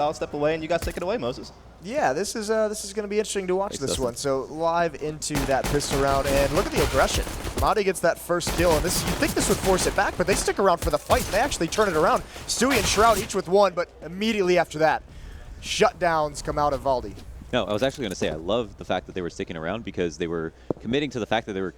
I'll step away and you guys take it away, Moses. Yeah, this is going to be interesting to watch this one. So live into that pistol round, and look at the aggression. Madi gets that first kill, and this, you'd think this would force it back, but they stick around for the fight, and they actually turn it around. Stewie and Shroud each with one, but immediately after that, shutdowns come out of Valdi. No, I was actually going to say I love the fact that they were sticking around because they were committing to the fact that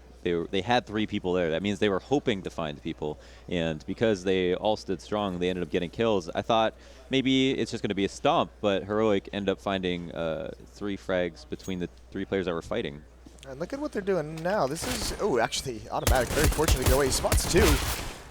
they had 3 people there. That means they were hoping to find people, and because they all stood strong, they ended up getting kills. I thought maybe it's just going to be a stomp, but Heroic ended up finding 3 frags between the 3 players that were fighting. And look at what they're doing now. This is, oh, actually, Automatic very fortunate to get away. He spots 2.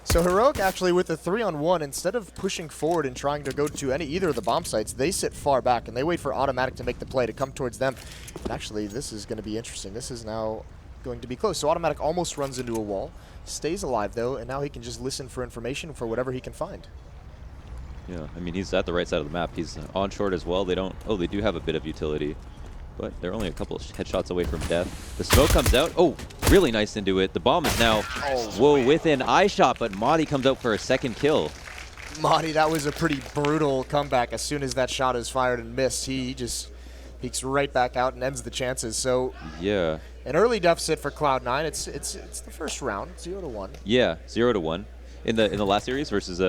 So Heroic actually with the 3-on-1, instead of pushing forward and trying to go to either of the bomb sites, they sit far back and they wait for Automatic to make the play to come towards them. And actually, this is going to be interesting. This is now going to be close. So Automatic almost runs into a wall, stays alive though, and now he can just listen for information for whatever he can find. Yeah, I mean, he's at the right side of the map. He's on short as well. They don't, oh, they do have a bit of utility, but they're only a couple of headshots away from death. The smoke comes out. Oh, really nice into it. The bomb is now, whoa, with an eye shot, but Madi comes out for a second kill. Madi, that was a pretty brutal comeback. As soon as that shot is fired and missed, he just peeks right back out and ends the chances. So yeah, an early deficit for Cloud9. It's the first round, 0-1. Yeah, 0-1. In the last series versus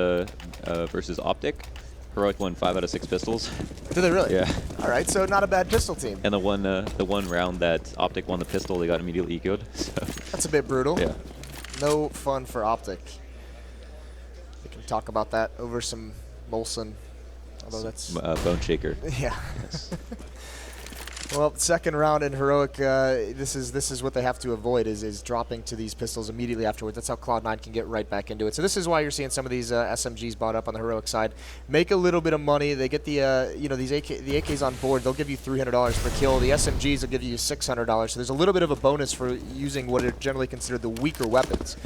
Optic, Heroic won 5 out of 6 pistols. Did they really? Yeah. All right, so not a bad pistol team. And the one round that Optic won the pistol, they got immediately ecoed. So. That's a bit brutal. Yeah. No fun for Optic. We can talk about that over some Molson, although that's Bone Shaker. Yeah. Yes. Well, second round in Heroic, this is what they have to avoid is dropping to these pistols immediately afterwards. That's how Cloud9 can get right back into it. So this is why you're seeing some of these SMGs bought up on the Heroic side. Make a little bit of money. They get the these the AKs on board. They'll give you $300 per kill. The SMGs will give you $600. So there's a little bit of a bonus for using what are generally considered the weaker weapons.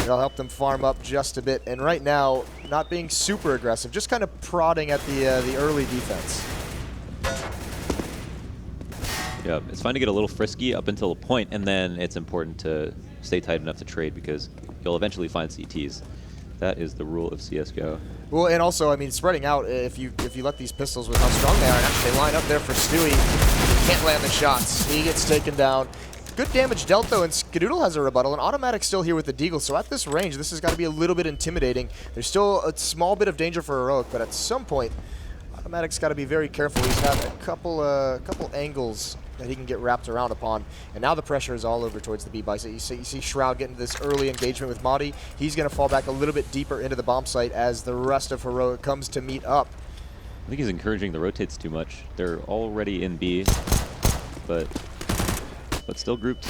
It'll help them farm up just a bit. And right now, not being super aggressive, just kind of prodding at the early defense. Yeah, it's fine to get a little frisky up until a point, and then it's important to stay tight enough to trade because you'll eventually find CTs. That is the rule of CSGO. Well, and also, I mean, spreading out, if you let these pistols with how strong they are, and actually they line up there for Stewie, can't land the shots. He gets taken down. Good damage dealt, though, and Skadoodle has a rebuttal, and Automatic's still here with the Deagle, so at this range, this has got to be a little bit intimidating. There's still a small bit of danger for Heroic, but at some point, Automatic's got to be very careful. He's had a couple angles that he can get wrapped around upon, and now the pressure is all over towards the B buy. So you see Shroud getting this early engagement with Madi. He's going to fall back a little bit deeper into the bomb site as the rest of Heroic comes to meet up. I think he's encouraging the rotates too much. They're already in B, but still grouped.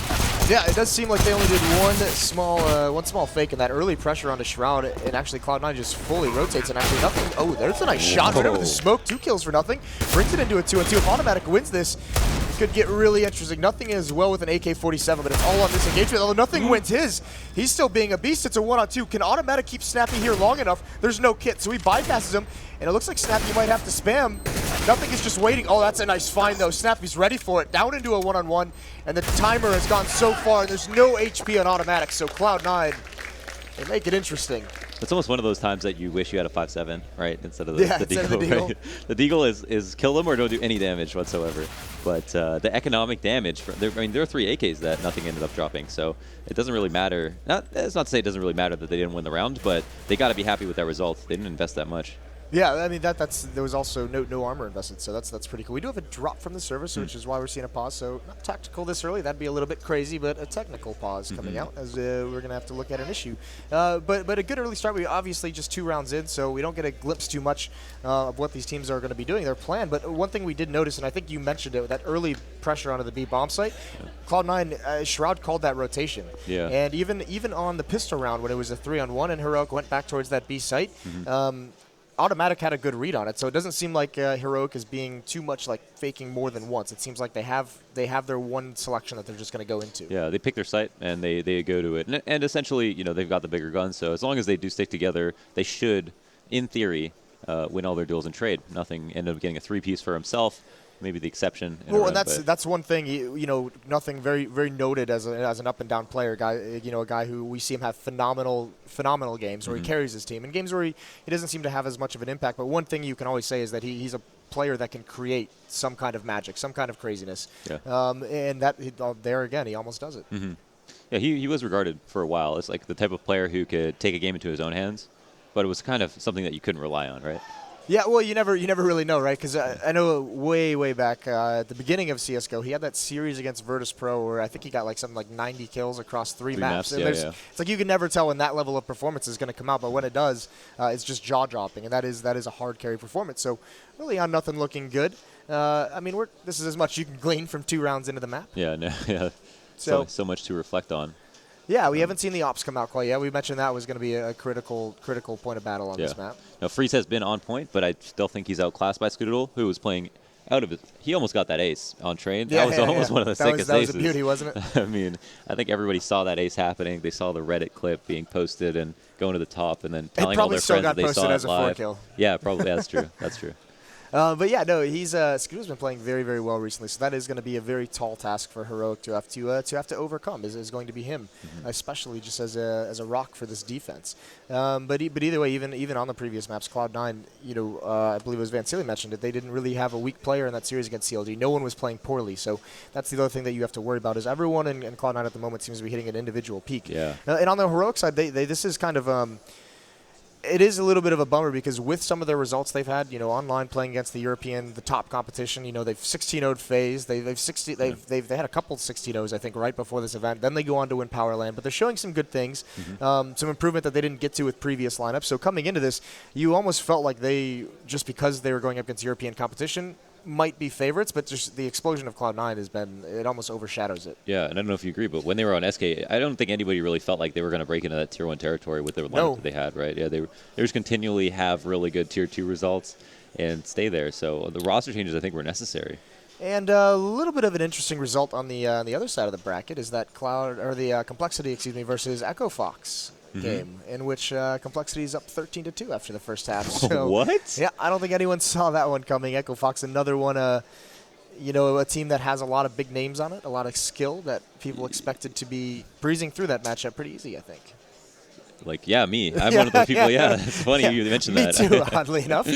Yeah, it does seem like they only did one small fake, and that early pressure onto Shroud, and actually Cloud9 just fully rotates, and actually nothing. Oh, there's a nice shot right over the smoke. 2 kills for nothing. Brings it into a 2-on-2. If Automatic wins this, it could get really interesting. Nothing is well with an AK-47, but it's all on this engagement. Although nothing wins his, he's still being a beast. It's a 1-on-2. Can Automatic keep Snappy here long enough? There's no kit, so he bypasses him, and it looks like Snappy might have to spam. Nothing is just waiting. Oh, that's a nice find, though. Snappy's ready for it. Down into a 1-on-1, and the timer has gone so far, and there's no HP on Automatic, so Cloud9, they make it interesting. It's almost one of those times that you wish you had a 5-7, right? Instead of the Deagle. Right? The Deagle is kill them or don't do any damage whatsoever. But the economic damage, I mean, there are 3 AKs that nothing ended up dropping, so it doesn't really matter. That's not to say it doesn't really matter that they didn't win the round, but they got to be happy with that result. They didn't invest that much. Yeah, I mean there was also no armor invested, so that's pretty cool. We do have a drop from the service, which is why we're seeing a pause. So not tactical this early. That'd be a little bit crazy, but a technical pause coming out as we're gonna have to look at an issue. But a good early start. We obviously just 2 rounds in, so we don't get a glimpse too much of what these teams are going to be doing, their plan. But one thing we did notice, and I think you mentioned it, that early pressure onto the B bomb site. Cloud9, Shroud called that rotation. Yeah. And even on the pistol round when it was a 3-on-1 and Heroic went back towards that B site. Automatic had a good read on it, so it doesn't seem like Heroic is being too much like faking more than once. It seems like they have their one selection that they're just going to go into. Yeah, they pick their site and they go to it, and essentially, you know, they've got the bigger guns. So as long as they do stick together, they should, in theory, win all their duels and trade. Nothing ended up getting a 3-piece for himself. maybe the exception. Well, and that's one thing. You know, nothing very noted as an up and down player. Guy, you know, a guy who we see him have phenomenal games where he carries his team, and games where he doesn't seem to have as much of an impact. But one thing you can always say is that he's a player that can create some kind of magic, some kind of craziness. Yeah. And that there again, he almost does it. Mm-hmm. Yeah, he was regarded for a while as like the type of player who could take a game into his own hands, but it was kind of something that you couldn't rely on, right? Yeah, well, you never really know, right? Because I know way back at the beginning of CS:GO, he had that series against Virtus.pro where I think he got like something like 90 kills across three maps. And yeah. It's like you can never tell when that level of performance is going to come out, but when it does, it's just jaw-dropping, and that is a hard carry performance. So really on nothing looking good. I mean, this is as much you can glean from 2 rounds into the map. Yeah, no, yeah. So much to reflect on. Yeah, we haven't seen the ops come out quite yet. We mentioned that was going to be a critical point of battle on this map. Now, Freeze has been on point, but I still think he's outclassed by Scoodle, who was playing out of it. He almost got that ace on train. Yeah, that was almost one of the sickest aces. That was a beauty, wasn't it? I mean, I think everybody saw that ace happening. They saw the Reddit clip being posted and going to the top and then telling all their friends that they saw it live. Kill. Yeah, probably. That's true. That's true. But yeah, no, Scoodle's been playing very well recently, so that is going to be a very tall task for Heroic to have to overcome. Is going to be him, especially just as a rock for this defense. But either way, even on the previous maps, Cloud9, I believe it was Vansili mentioned it. They didn't really have a weak player in that series against CLD. No one was playing poorly, so that's the other thing that you have to worry about. Is everyone in Cloud9 at the moment seems to be hitting an individual peak. Yeah. And on the Heroic side, this is kind of. It is a little bit of a bummer because with some of their results they've had, online playing against the top competition, they've 16-0'd FaZe. They had a couple 16-0s, I think, right before this event. Then they go on to win Powerland, but they're showing some good things, some improvement that they didn't get to with previous lineups. So coming into this, you almost felt like just because they were going up against European competition, might be favorites, but just the explosion of Cloud9 it almost overshadows it. Yeah, and I don't know if you agree, but when they were on SK, I don't think anybody really felt like they were going to break into that Tier 1 territory with the lineup that they had, right? Yeah, they just continually have really good Tier 2 results and stay there. So the roster changes, I think, were necessary. And a little bit of an interesting result on the other side of the bracket is that Complexity, versus Echo Fox. Game in which Complexity is up 13-2 after the first half. So, what? Yeah, I don't think anyone saw that one coming. Echo Fox, another one, a team that has a lot of big names on it, a lot of skill that people expected to be breezing through that matchup pretty easy, I think. Like, yeah, me. I'm one of those people. Yeah, it's funny you mentioned that. Me too, oddly enough.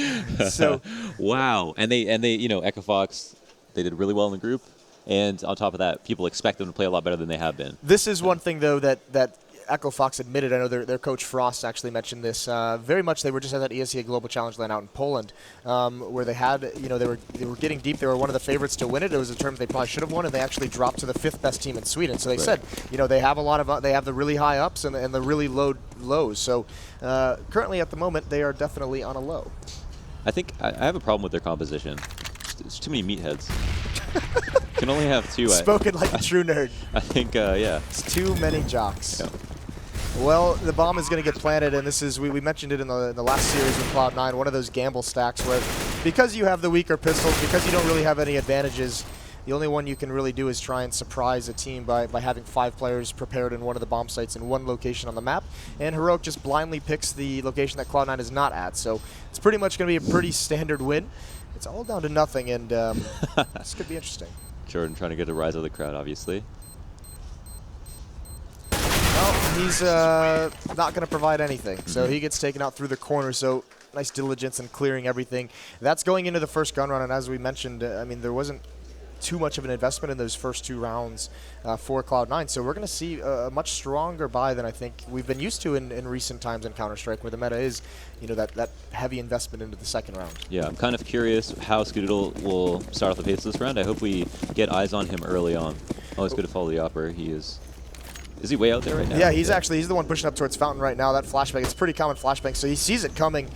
So, wow. And they, Echo Fox, they did really well in the group. And on top of that, people expect them to play a lot better than they have been. This is one thing, though, that Echo Fox admitted. I know their coach Frost actually mentioned this. Very much, they were just at that ESEA Global Challenge LAN out in Poland, where they had, they were getting deep. They were one of the favorites to win it. It was a tournament they probably should have won, and they actually dropped to the 5th best team in Sweden. So they said, they have they have the really high ups and the really low lows. So currently, at the moment, they are definitely on a low. I think I have a problem with their composition. There's too many meatheads. Can only have 2. Spoken like a true nerd. I think, yeah. It's too many jocks. Yeah. Well, the bomb is going to get planted, and this is, we mentioned it in the last series with Cloud9, one of those gamble stacks where because you have the weaker pistols, because you don't really have any advantages, the only one you can really do is try and surprise a team by having 5 players prepared in one of the bomb sites in one location on the map, and Heroic just blindly picks the location that Cloud9 is not at. So it's pretty much going to be a pretty standard win. It's all down to nothing, and this could be interesting. Jordan trying to get a rise of the crowd, obviously. Well, he's not going to provide anything, so he gets taken out through the corner. So nice diligence in clearing everything. That's going into the first gun run, and as we mentioned, I mean, there wasn't too much of an investment in those first 2 rounds for Cloud9. So we're going to see a much stronger buy than I think we've been used to in recent times in Counter-Strike, where the meta is, that heavy investment into the second round. Yeah, I'm kind of curious how Scoodle will start off the pace of this round. I hope we get eyes on him early on. Always good to follow the upper. He is he way out there right now? Yeah, he's the one pushing up towards Fountain right now. That flashbang, it's a pretty common flashbang, so he sees it coming.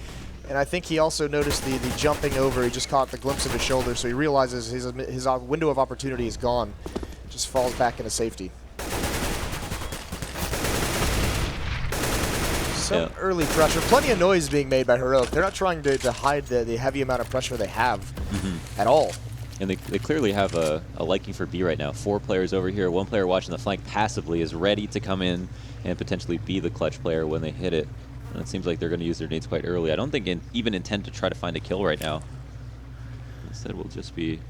And I think he also noticed the jumping over. He just caught the glimpse of his shoulder, so he realizes his window of opportunity is gone. Just falls back into safety. Some early pressure. Plenty of noise being made by Heroic. They're not trying to hide the heavy amount of pressure they have at all. And they clearly have a liking for B right now. 4 players over here. 1 player watching the flank passively is ready to come in and potentially be the clutch player when they hit it. And it seems like they're going to use their nades quite early. I don't think even intend to try to find a kill right now. Instead, we'll just be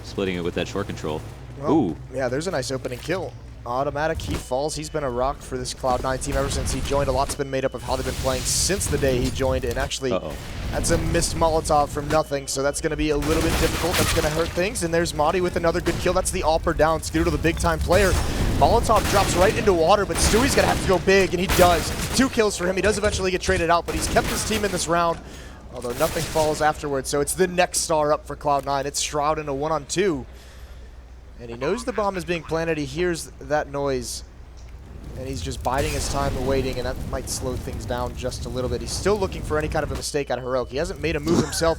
splitting it with that short control. Well, ooh. Yeah, there's a nice opening kill. Automatic, he falls. He's been a rock for this Cloud9 team ever since he joined. A lot's been made up of how they've been playing since the day he joined, and actually, that's a missed Molotov from nothing, so that's going to be a little bit difficult. That's going to hurt things, and there's Madi with another good kill. That's the Opper down. Skadoodle, the big-time player. Molotov drops right into water, but Stewie's going to have to go big, and he does. 2 kills for him. He does eventually get traded out, but he's kept his team in this round, although nothing falls afterwards, so it's the next star up for Cloud9. It's Shroud in a 1-on-2. And he knows the bomb is being planted. He hears that noise, and he's just biding his time and waiting, and that might slow things down just a little bit. He's still looking for any kind of a mistake out of Heroic. He hasn't made a move himself.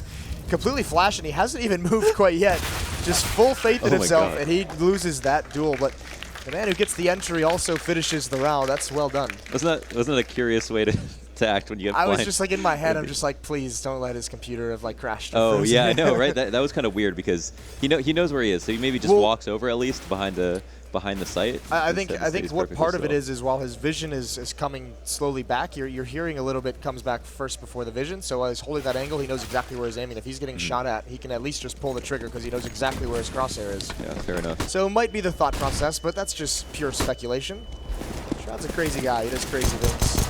Completely flash, and he hasn't even moved quite yet. Just full faith in himself, and he loses that duel. But the man who gets the entry also finishes the round. That's well done. Wasn't that a curious way to act when you get I blind? was just like in my head, I'm just like, please don't let his computer have like crashed. Oh yeah, I know, right? That was kind of weird because he knows where he is, so he maybe just walks over at least behind the site. I think what part of it is while his vision is coming slowly back, your hearing a little bit comes back first before the vision. So while he's holding that angle, he knows exactly where he's aiming. If he's getting shot at, he can at least just pull the trigger because he knows exactly where his crosshair is. Yeah, fair enough. So it might be the thought process, but that's just pure speculation. Shroud's a crazy guy. He does crazy things.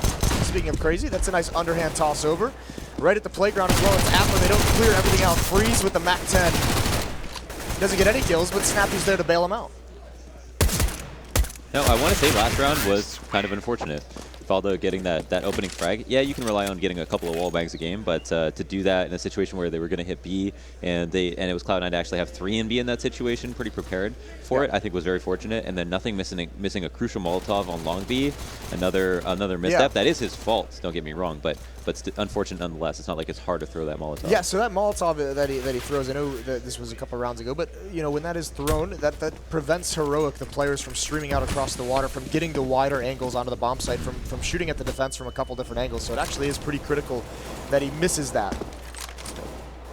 Speaking of crazy, that's a nice underhand toss over. Right at the playground as well. It's after they don't clear everything out. Freeze with the Map1. Doesn't get any kills, but Snappy's there to bail him out. No, I want to say last round was kind of unfortunate. Faldo getting that opening frag. Yeah, you can rely on getting a couple of wall bangs a game, but to do that in a situation where they were going to hit B and it was Cloud9 to actually have 3 in B in that situation, pretty prepared for it, I think was very fortunate. And then nothing missing a crucial Molotov on long B, another misstep. That is his fault, don't get me wrong, but unfortunate nonetheless. It's not like it's hard to throw that Molotov. Yeah, so that Molotov that he throws, I know that this was a couple rounds ago, but you know when that is thrown, that prevents Heroic, the players, from streaming out across the water, from getting the wider angles onto the bomb site, from shooting at the defense from a couple different angles. So it actually is pretty critical that he misses that.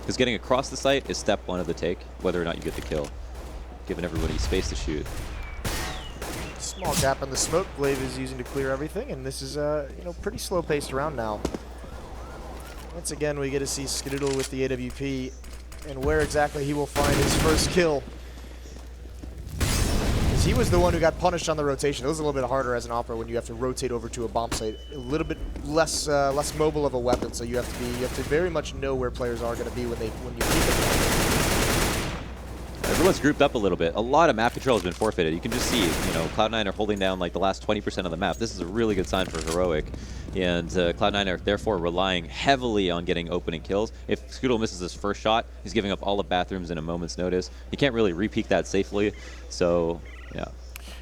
Because getting across the site is step 1 of the take, whether or not you get the kill, giving everybody space to shoot. Small gap in the smoke Glaive is using to clear everything, and this is pretty slow-paced round now. Once again, we get to see Skadoodle with the AWP, and where exactly he will find his first kill. He was the one who got punished on the rotation. It was a little bit harder as an Opera when you have to rotate over to a bomb site. A little bit less mobile of a weapon, so you have to very much know where players are going to be when you keep it. Everyone's grouped up a little bit. A lot of map control has been forfeited. You can just see, Cloud9 are holding down like the last 20% of the map. This is a really good sign for Heroic, and Cloud9 are therefore relying heavily on getting opening kills. If Skadoodle misses his first shot, he's giving up all the bathrooms in a moment's notice. He can't really re-peek that safely, so.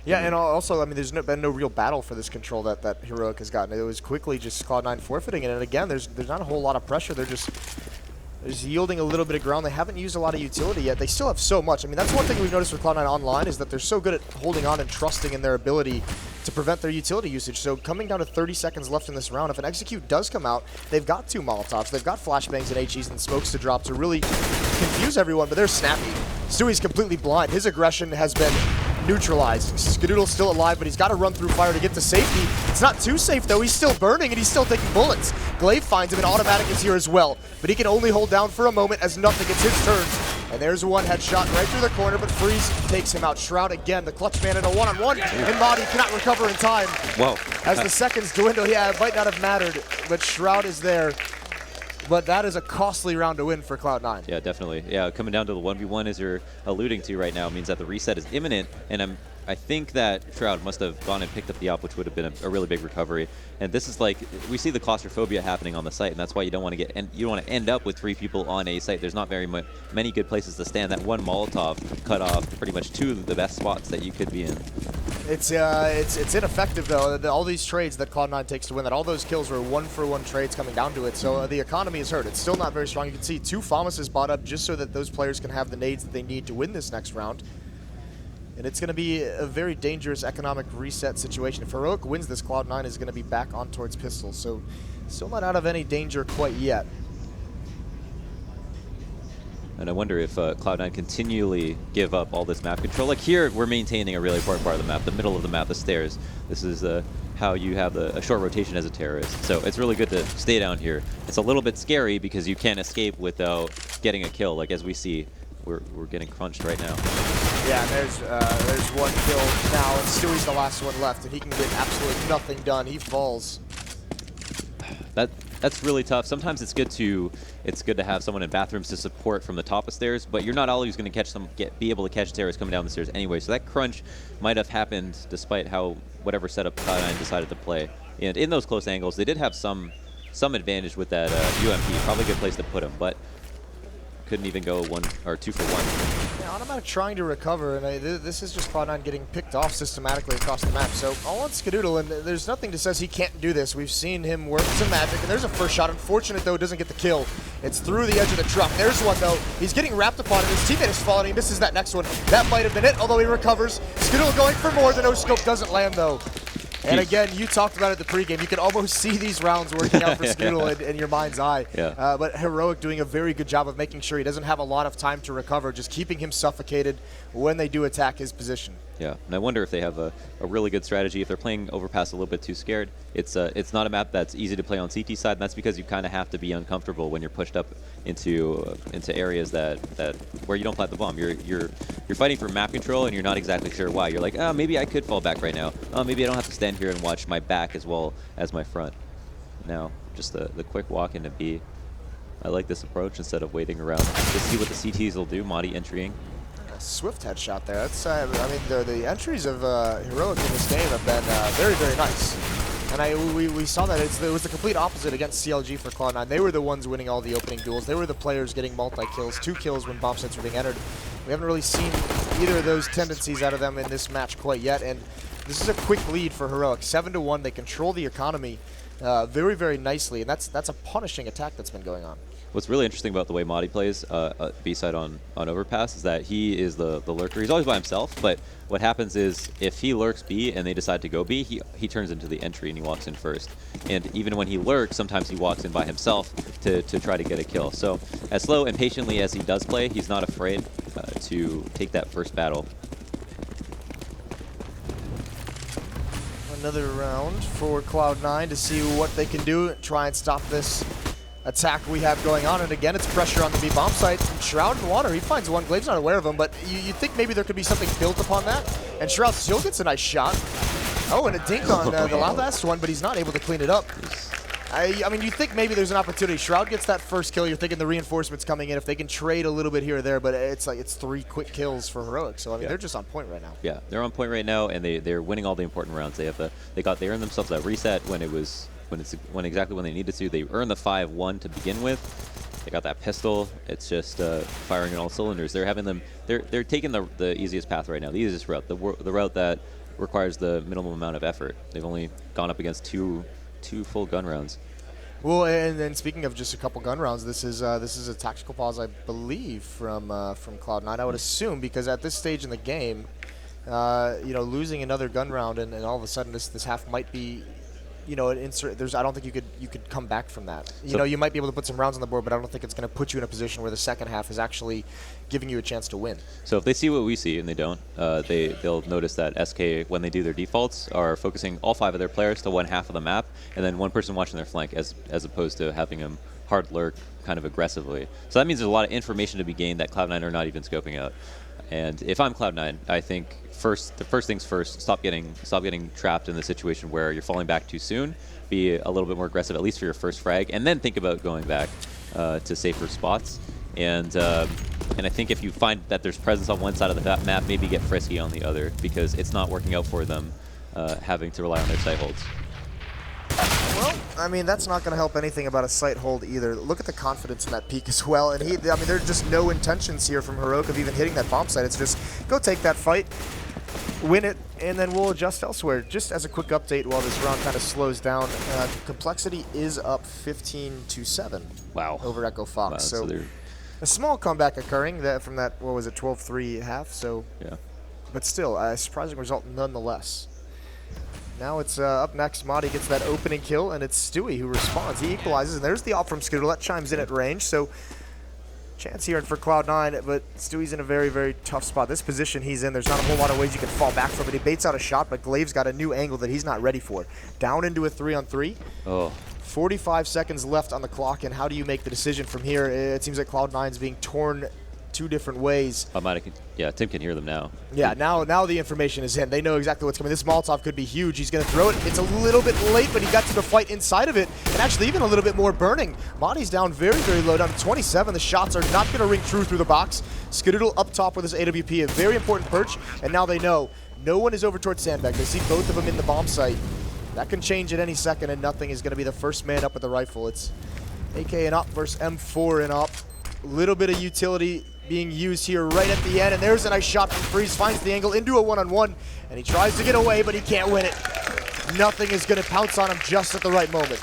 Yeah, and also, I mean, there's been no real battle for this control that Heroic has gotten. It was quickly just Cloud9 forfeiting it, and again, there's not a whole lot of pressure. They're just yielding a little bit of ground. They haven't used a lot of utility yet. They still have so much. I mean, that's one thing we've noticed with Cloud9 online is that they're so good at holding on and trusting in their ability to prevent their utility usage. So coming down to 30 seconds left in this round, if an execute does come out, they've got 2 Molotovs. They've got flashbangs and HEs and smokes to drop to really confuse everyone, but they're snappy. Stewie's completely blind. His aggression has been neutralized. Skadoodle's still alive, but he's got to run through fire to get to safety. It's not too safe, though. He's still burning, and he's still taking bullets. Glaive finds him, and Automatic is here as well. But he can only hold down for a moment as nothing gets his turn. And there's one headshot right through the corner, but Freeze takes him out. Shroud again, the clutch man in a one-on-one, and Madi cannot recover in time. Whoa. As the seconds dwindle, yeah, it might not have mattered, but Shroud is there. But that is a costly round to win for Cloud9. Yeah, definitely. Yeah, coming down to the 1v1 as you're alluding to right now means that the reset is imminent, and I think that Shroud must have gone and picked up the op, which would have been a really big recovery. And this is like, we see the claustrophobia happening on the site, and that's why you don't want to you don't want to end up with 3 people on a site. There's not very many good places to stand. That one Molotov cut off pretty much 2 of the best spots that you could be in. It's ineffective, though. All these trades that Cloud9 takes to win that, all those kills were 1-for-1 trades coming down to it. So the economy is hurt. It's still not very strong. You can see 2 FAMASs bought up just so that those players can have the nades that they need to win this next round. And it's going to be a very dangerous economic reset situation. If Heroic wins this, Cloud9 is going to be back on towards pistols. So still not out of any danger quite yet. And I wonder if Cloud9 continually give up all this map control. Like here, we're maintaining a really important part of the map, the middle of the map, the stairs. This is how you have a short rotation as a terrorist. So it's really good to stay down here. It's a little bit scary because you can't escape without getting a kill, like as we see. we're getting crunched right now. Yeah, there's one kill now, and Stewie's the last one left, and he can get absolutely nothing done. He falls. That's really tough. Sometimes it's good to have someone in bathrooms to support from the top of stairs, but you're not always going to catch them be able to catch terrorists coming down the stairs anyway. So that crunch might have happened despite whatever setup Cloud9 decided to play. And in those close angles, they did have some advantage with that UMP. Probably a good place to put him, but couldn't even go 1 or 2 for 1. Yeah, Automatic trying to recover, and this is just Cloud9 getting picked off systematically across the map. So all on Skadoodle, and there's nothing that says he can't do this. We've seen him work some magic, and there's a first shot. Unfortunate, though, doesn't get the kill. It's through the edge of the truck. There's one, though. He's getting wrapped upon it. His teammate is falling. He misses that next one. That might have been it, although he recovers. Skadoodle going for more. The no-scope doesn't land, though. And again, you talked about it at the pregame. You can almost see these rounds working out for Skadoodle in your mind's eye. Yeah. But Heroic doing a very good job of making sure he doesn't have a lot of time to recover, just keeping him suffocated when they do attack his position. Yeah, and I wonder if they have a really good strategy. If they're playing Overpass a little bit too scared, it's not a map that's easy to play on CT side, and that's because you kind of have to be uncomfortable when you're pushed up into areas that where you don't plant the bomb. You're fighting for map control, and you're not exactly sure why. You're like, oh, maybe I could fall back right now. Oh, maybe I don't have to stand here and watch my back as well as my front. Now, just the quick walk into B. I like this approach instead of waiting around to see what the CTs will do. Madi entering. Swift headshot there. That's, I mean, the entries of Heroic in this game have been very, very nice. And we saw that it was the complete opposite against CLG for Cloud9. They were the ones winning all the opening duels. They were the players getting multi-kills, 2 kills when bomb sites were being entered. We haven't really seen either of those tendencies out of them in this match quite yet. And this is a quick lead for Heroic. 7-1. They control the economy very, very nicely. And that's a punishing attack that's been going on. What's really interesting about the way Madi plays B-side on Overpass is that he is the lurker. He's always by himself, but what happens is if he lurks B and they decide to go B, he turns into the entry and he walks in first. And even when he lurks, sometimes he walks in by himself to try to get a kill. So as slow and patiently as he does play, he's not afraid to take that first battle. Another round for Cloud9 to see what they can do, try and stop this attack we have going on. And again, it's pressure on the B bomb site. Shroud in water, he finds one. Glave's not aware of him, but you'd think maybe there could be something built upon that. And Shroud still gets a nice shot. Oh, and a dink on the last one, but he's not able to clean it up. I mean, you think maybe there's an opportunity. Shroud gets that first kill. You're thinking the reinforcements coming in. If they can trade a little bit here or there, but it's like it's 3 quick kills for Heroic. So I mean, they're just on point right now. Yeah, they're on point right now, and they're winning all the important rounds. They earned themselves that reset when exactly when they needed to. They earned the 5-1 to begin with. They got that pistol. It's just firing on all cylinders. They're taking the easiest path right now, the easiest route, the route that requires the minimum amount of effort. They've only gone up against two full gun rounds. Well, and then speaking of just a couple gun rounds, this is a tactical pause, I believe, from Cloud9. I would assume, because at this stage in the game, you know, losing another gun round and all of a sudden this half might be, you know, I don't think you could come back from that. You know, you might be able to put some rounds on the board, but I don't think it's going to put you in a position where the second half is actually giving you a chance to win. So if they see what we see and they don't, they'll notice that SK, when they do their defaults, are focusing all 5 of their players to one half of the map, and then one person watching their flank, as opposed to having them hard lurk kind of aggressively. So that means there's a lot of information to be gained that Cloud9 are not even scoping out. And if I'm Cloud9, I think the first things first, stop getting trapped in the situation where you're falling back too soon. Be a little bit more aggressive, at least for your first frag, and then think about going back to safer spots. And I think if you find that there's presence on one side of the map, maybe get frisky on the other, because it's not working out for them having to rely on their sight holds. Well, I mean, that's not going to help anything about a sight hold either. Look at the confidence in that peak as well. And I mean, there's just no intentions here from Heroic of even hitting that bomb site. It's just go take that fight, win it, and then we'll adjust elsewhere. Just as a quick update while this round kind of slows down, Complexity is up 15-7. Wow. Over Echo Fox. Wow, so a small comeback occurring from that, what was it, 12-3 half. So, yeah. But still, a surprising result nonetheless. Now it's up next. Madi gets that opening kill, and it's Stewie who responds. He equalizes, and there's the op from Skadoodle. That chimes in at range, so chance here for Cloud9, but Stewie's in a very, very tough spot. This position he's in, there's not a whole lot of ways you can fall back from it. He baits out a shot, but Glave's got a new angle that he's not ready for. Down into a 3-on-3. Oh. 45 seconds left on the clock, and how do you make the decision from here? It seems like Cloud9's being torn two different ways. Yeah, Tim can hear them now. Yeah, now the information is in. They know exactly what's coming. This Molotov could be huge. He's going to throw it. It's a little bit late, but he got to the fight inside of it, and actually even a little bit more burning. Monty's down very, very low, down to 27. The shots are not going to ring true through the box. Skadoodle up top with his AWP, a very important perch, and now they know no one is over towards Sandbag. They see both of them in the bomb site. That can change at any second, and nothing is going to be the first man up with the rifle. It's AK and Op versus M4 and Op. A little bit of utility being used here right at the end, and there's a nice shot from Freeze. Finds the angle into a one-on-one, and he tries to get away, but he can't win it. Nothing is going to pounce on him just at the right moment.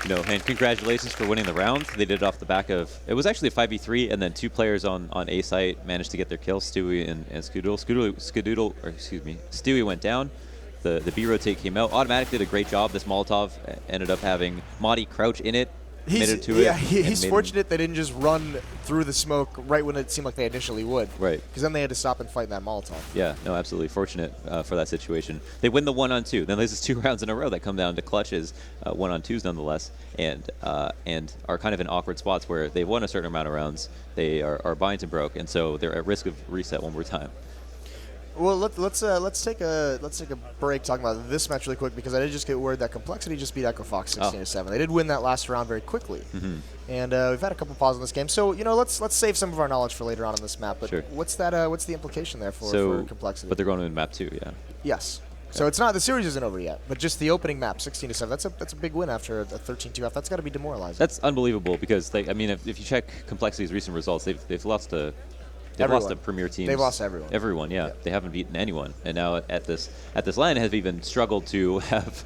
And congratulations for winning the round. They did it off the back of, it was actually a 5v3, and then 2 players on A site managed to get their kills, Stewie and Skadoodle. Stewie went down. The B rotate came out. Automatic did a great job. This Molotov ended up having Madi crouch in it. He's fortunate they didn't just run through the smoke right when it seemed like they initially would. Right. Because then they had to stop and fight that Molotov. Yeah, no, absolutely. Fortunate for that situation. They win the 1-on-2. Then there's 2 rounds in a row that come down to clutches, 1-on-2s nonetheless, and are kind of in awkward spots where they've won a certain amount of rounds. They are bind and broke, and so they're at risk of reset one more time. Well, let's take a break talking about this match really quick, because I did just get word that Complexity just beat Echo Fox 16-7. They did win that last round very quickly, and we've had a couple pauses in this game. So let's save some of our knowledge for later on in this map. But sure. What's the implication there for Complexity? But they're going to map 2, yeah. Yes. Okay. So it's not, the series isn't over yet, but just the opening map 16-7. That's a big win after a 13-2 F. That's got to be demoralizing. That's unbelievable, because if you check Complexity's recent results, they've lost to. They've lost to premier teams. They've lost everyone. Everyone, yeah. Yep. They haven't beaten anyone, and now at this line have even struggled to have.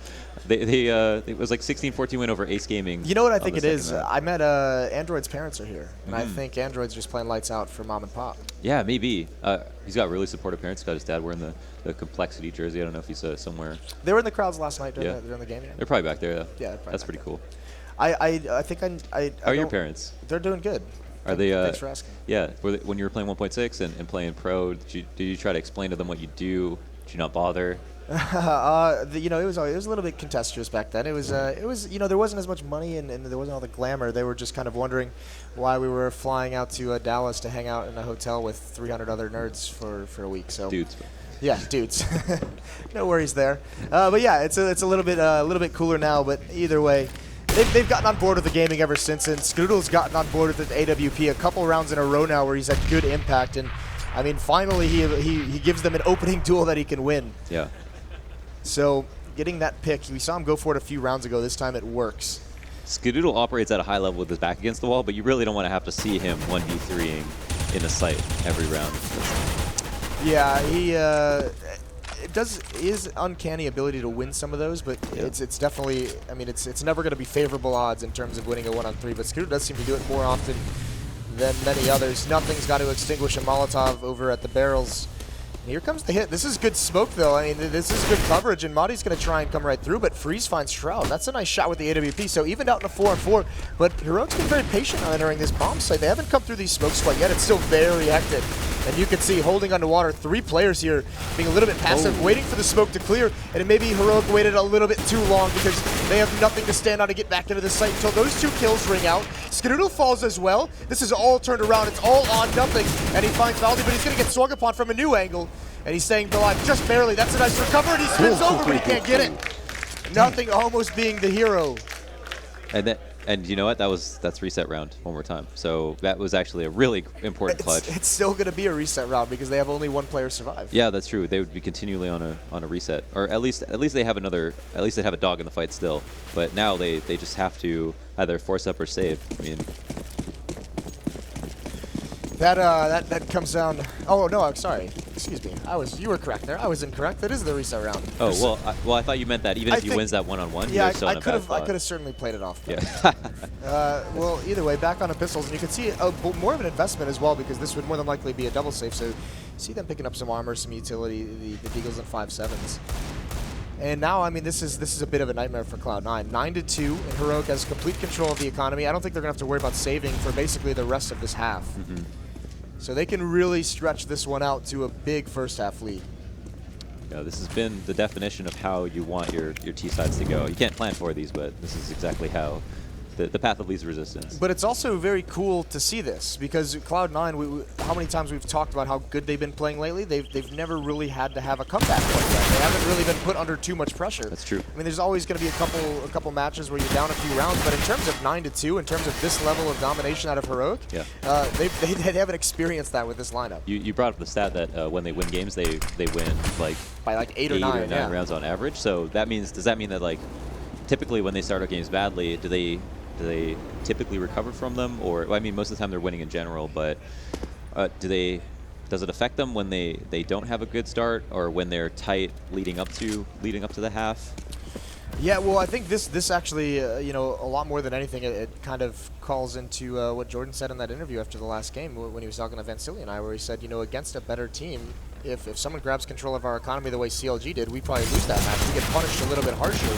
It was like 16-14 win over Ace Gaming. You know what I think it is? I met Android's parents are here, and I think Android's just playing lights out for mom and pop. Yeah, maybe. He's got really supportive parents. He's got his dad wearing the Complexity jersey. I don't know if he's somewhere. They were in the crowds last night during the game. Yeah. They're probably back there. Yeah, yeah, that's pretty cool. I think How are your parents? They're doing good. Are they? Thanks for asking. Yeah, when you were playing 1.6 and playing pro, did you try to explain to them what you do? Did you not bother? It was a little bit contentious back then. It was there wasn't as much money and there wasn't all the glamour. They were just kind of wondering why we were flying out to Dallas to hang out in a hotel with 300 other nerds for a week. So dudes. Yeah, dudes. No worries there. But yeah, it's a little bit cooler now. But either way. They've gotten on board with the gaming ever since, and Skadoodle's gotten on board with the AWP a couple rounds in a row now where he's had good impact, and I mean finally he gives them an opening duel that he can win. Yeah. So getting that pick, we saw him go for it a few rounds ago. This time it works. Skadoodle operates at a high level with his back against the wall, but you really don't want to have to see him 1v3ing in a site every round. Yeah, he is uncanny ability to win some of those, but it's definitely, I mean, it's never going to be favorable odds in terms of winning a 1-on-3, but Skadoodle does seem to do it more often than many others. Nothing's got to extinguish a Molotov over at the barrels. And here comes the hit. This is good smoke, though. I mean, this is good coverage, and Madi's going to try and come right through, but Freeze finds Shroud. That's a nice shot with the AWP, so evened out in a 4-on-4, but Heroic's been very patient on entering this bomb site. They haven't come through these smokes quite yet. It's still very hectic. And you can see holding underwater, 3 players here being a little bit passive, waiting for the smoke to clear, and maybe Heroic waited a little bit too long because they have nothing to stand on to get back into the site until those 2 kills ring out. Skadoodle falls as well. This is all turned around. It's all on nothing, and he finds Valdi, but he's going to get swung upon from a new angle, and he's staying alive just barely. That's a nice recovery, and he spins over, but he can't get it. Nothing almost being the hero. And you know what? That's reset round one more time. So that was actually a really important clutch. It's still going to be a reset round because they have only 1 player survive. Yeah, that's true. They would be continually on a reset, or at least they have a dog in the fight still. But now they just have to either force up or save. I mean, that comes down. Oh no, I'm sorry. Excuse me. You were correct there. I was incorrect. That is the reset round. Oh well, I thought you meant that even if he wins that 1-on-1. Yeah, I could have certainly played it off. Yeah. Well, either way, back on the pistols, and you can see more of an investment as well because this would more than likely be a double save. So, see them picking up some armor, some utility, the Deagles and 5.7s. And now, I mean, this is a bit of a nightmare for Cloud9. 9-2, and Heroic has complete control of the economy. I don't think they're going to have to worry about saving for basically the rest of this half. So they can really stretch this one out to a big first half lead. Yeah, this has been the definition of how you want your T-sides to go. You can't plan for these, but this is exactly how the path of least resistance. But it's also very cool to see this because Cloud9, how many times we've talked about how good they've been playing lately, they've never really had to have a comeback like that. They haven't really been put under too much pressure. That's true. I mean, there's always going to be a couple matches where you're down a few rounds, but in terms of 9-2, in terms of this level of domination out of Heroic, yeah. They haven't experienced that with this lineup. You brought up the stat that when they win games, they win by like 8 or 9 yeah. rounds on average. So that means, does that mean that like typically when they start out games badly, do they typically recover from them? Or, well, I mean, most of the time they're winning in general, but does it affect them when they don't have a good start, or when they're tight leading up to the half? Yeah, well, I think this actually, you know, a lot more than anything, it kind of calls into what Jordan said in that interview after the last game when he was talking to Vansili and I, where he said, you know, against a better team, if someone grabs control of our economy the way CLG did, we probably lose that match. We get punished a little bit harshly.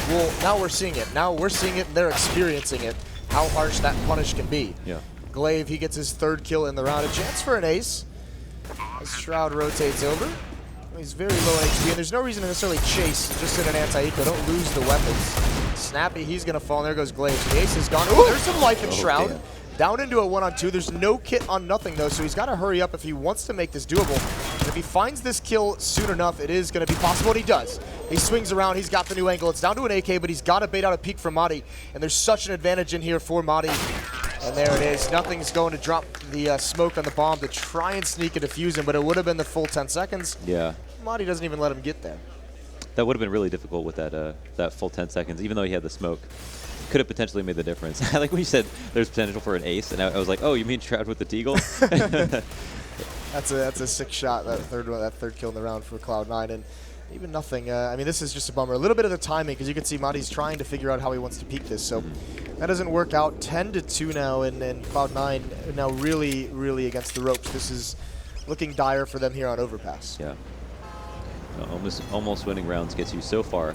Well, now we're seeing it. Now we're seeing it, and they're experiencing it, how harsh that punish can be. Yeah. Glaive, he gets his 3rd kill in the round. A chance for an ace as Shroud rotates over. He's very low in HP, and there's no reason to necessarily chase just in an anti-eco. Don't lose the weapons. Snappy, he's going to fall, and there goes Glaive. So the ace is gone. Ooh, there's some life in Shroud. Damn. Down into a 1-on-2. There's no kit on nothing, though, so he's got to hurry up if he wants to make this doable. And if he finds this kill soon enough, it is going to be possible, and he does. He swings around. He's got the new angle. It's down to an AK, but he's got to bait out a peek from Madi, and there's such an advantage in here for Madi. And there it is. Nothing's going to drop the smoke on the bomb to try and sneak and defuse him, but it would have been the full 10 seconds. Yeah. Madi doesn't even let him get there. That would have been really difficult with that full 10 seconds, even though he had the smoke. Could have potentially made the difference. I like when you said there's potential for an ace, and I was like, oh, you mean Shroud with the Deagle? That's a sick shot, that third kill in the round for Cloud9, and even nothing. I mean, this is just a bummer. A little bit of the timing, because you can see Madi's trying to figure out how he wants to peek this, so that doesn't work out. 10-2 now, and Cloud9 now really, really against the ropes. This is looking dire for them here on Overpass. Yeah. Almost winning rounds gets you so far,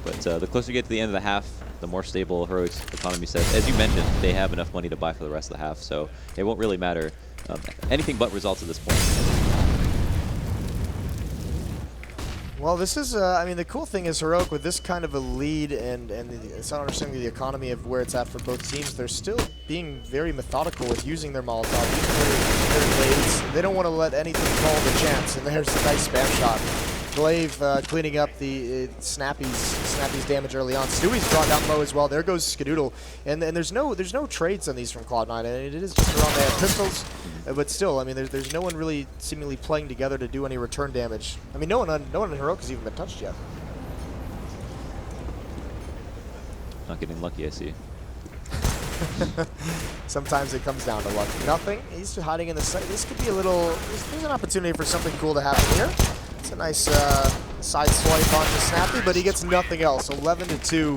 but the closer you get to the end of the half, the more stable Heroic's economy says. As you mentioned, they have enough money to buy for the rest of the half, so it won't really matter. Anything but results at this point. Well, this is, I mean, the cool thing is Heroic, with this kind of a lead and it's not understanding the economy of where it's at for both teams, they're still being very methodical with using their Molotov, using their blades. They don't want to let anything fall to chance, and there's a nice spam shot. Glaive cleaning up the Snappy's damage early on. Stewie's brought down low as well. There goes Skadoodle, and there's no trades on these from Cloud9, and it is just around. They have pistols, but still, I mean, there's no one really seemingly playing together to do any return damage. I mean, no one in Heroic has even been touched yet. Not getting lucky, I see. Sometimes it comes down to luck. Nothing. He's hiding in the side. This could be a little. There's an opportunity for something cool to happen here. It's a nice side swipe onto Snappy, but he gets nothing else. 11-2.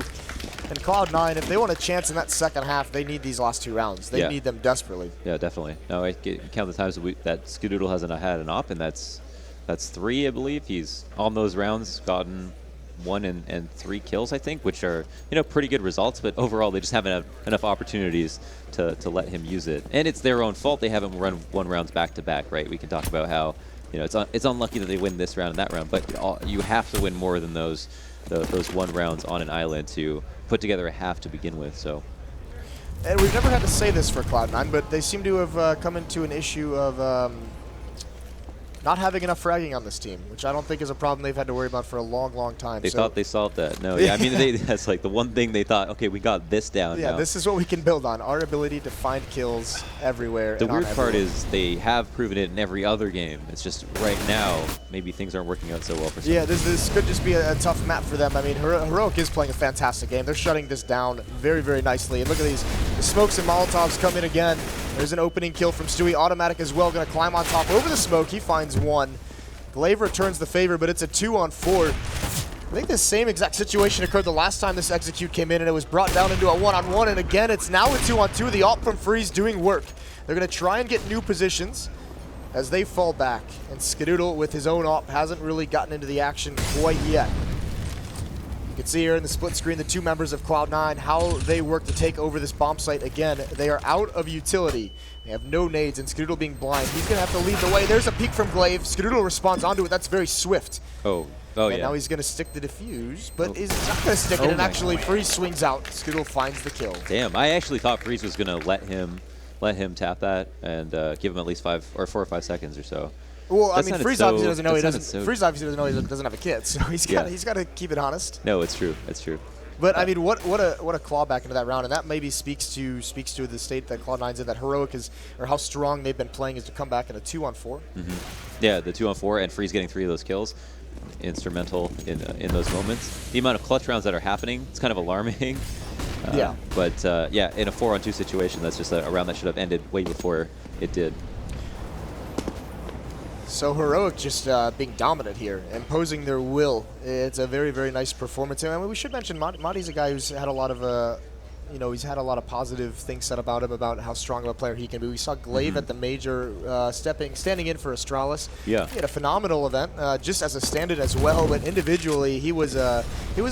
And Cloud9, if they want a chance in that second half, they need these last 2 rounds. They need them desperately. Yeah, definitely. No, I count the times that Skadoodle hasn't had an op, and that's 3, I believe. He's on those rounds gotten 1 and 3 kills, I think, which are, you know, pretty good results. But overall, they just haven't had enough opportunities to let him use it. And it's their own fault. They haven't run 1 rounds back to back, right? We can talk about how, you know, it's unlucky that they win this round and that round, but you have to win more than those 1 rounds on an island to put together a half to begin with. So, and we've never had to say this for Cloud9, but they seem to have come into an issue of not having enough fragging on this team, which I don't think is a problem they've had to worry about for a long, long time. They thought they solved that. No, yeah, I mean, that's like the one thing they thought, okay, we got this down now. This is what we can build on, our ability to find kills everywhere. The weird part is they have proven it in every other game. It's just right now, maybe things aren't working out so well for some. Yeah, this could just be a tough map for them. I mean, Heroic is playing a fantastic game. They're shutting this down very, very nicely. And look at these. The smokes and Molotovs come in again. There's an opening kill from Stewie. Automatic as well, going to climb on top over the smoke. He finds 1. Glaive returns the favor, but it's a 2-on-4. I think the same exact situation occurred the last time this execute came in, and it was brought down into a 1-on-1, and again, it's now a 2-on-2. The ult from Freeze doing work. They're going to try and get new positions as they fall back, and Skadoodle with his own op hasn't really gotten into the action quite yet. You can see here in the split screen the 2 members of Cloud9, how they work to take over this bomb site again. They are out of utility. They have no nades, and Skadoodle being blind. He's going to have to lead the way. There's a peek from Glaive. Skadoodle responds onto it. That's very swift. Oh, Oh, and yeah. now he's going to stick the defuse, but is not going to stick it, Oh and my actually Freeze swings out. Skittle finds the kill. Damn, I actually thought Freeze was going to let him tap that and give him at least 4 or 5 seconds or so. Well, I That mean, sounded Freeze so- obviously doesn't know that he doesn't. sounded so- Freeze obviously doesn't know he doesn't have a kit, so he's got to keep it honest. No, it's true. It's true. But I mean, what a clawback into that round, and that maybe speaks to the state that Cloud9's in. That Heroic is, or how strong they've been playing, is to come back in a 2-on-4. Yeah, the 2-on-4 and Freeze getting 3 of those kills, instrumental in those moments. The amount of clutch rounds that are happening, it's kind of alarming. Yeah. But yeah, in a 4-on-2 situation, that's just a round that should have ended way before it did. So Heroic just being dominant here, imposing their will. It's a very, very nice performance. I mean, we should mention Madi's a guy who's had a lot of, he's had a lot of positive things said about him, about how strong of a player he can be. We saw Glaive at the major standing in for Astralis. Yeah. He had a phenomenal event, just as a stand-in as well, but individually he was a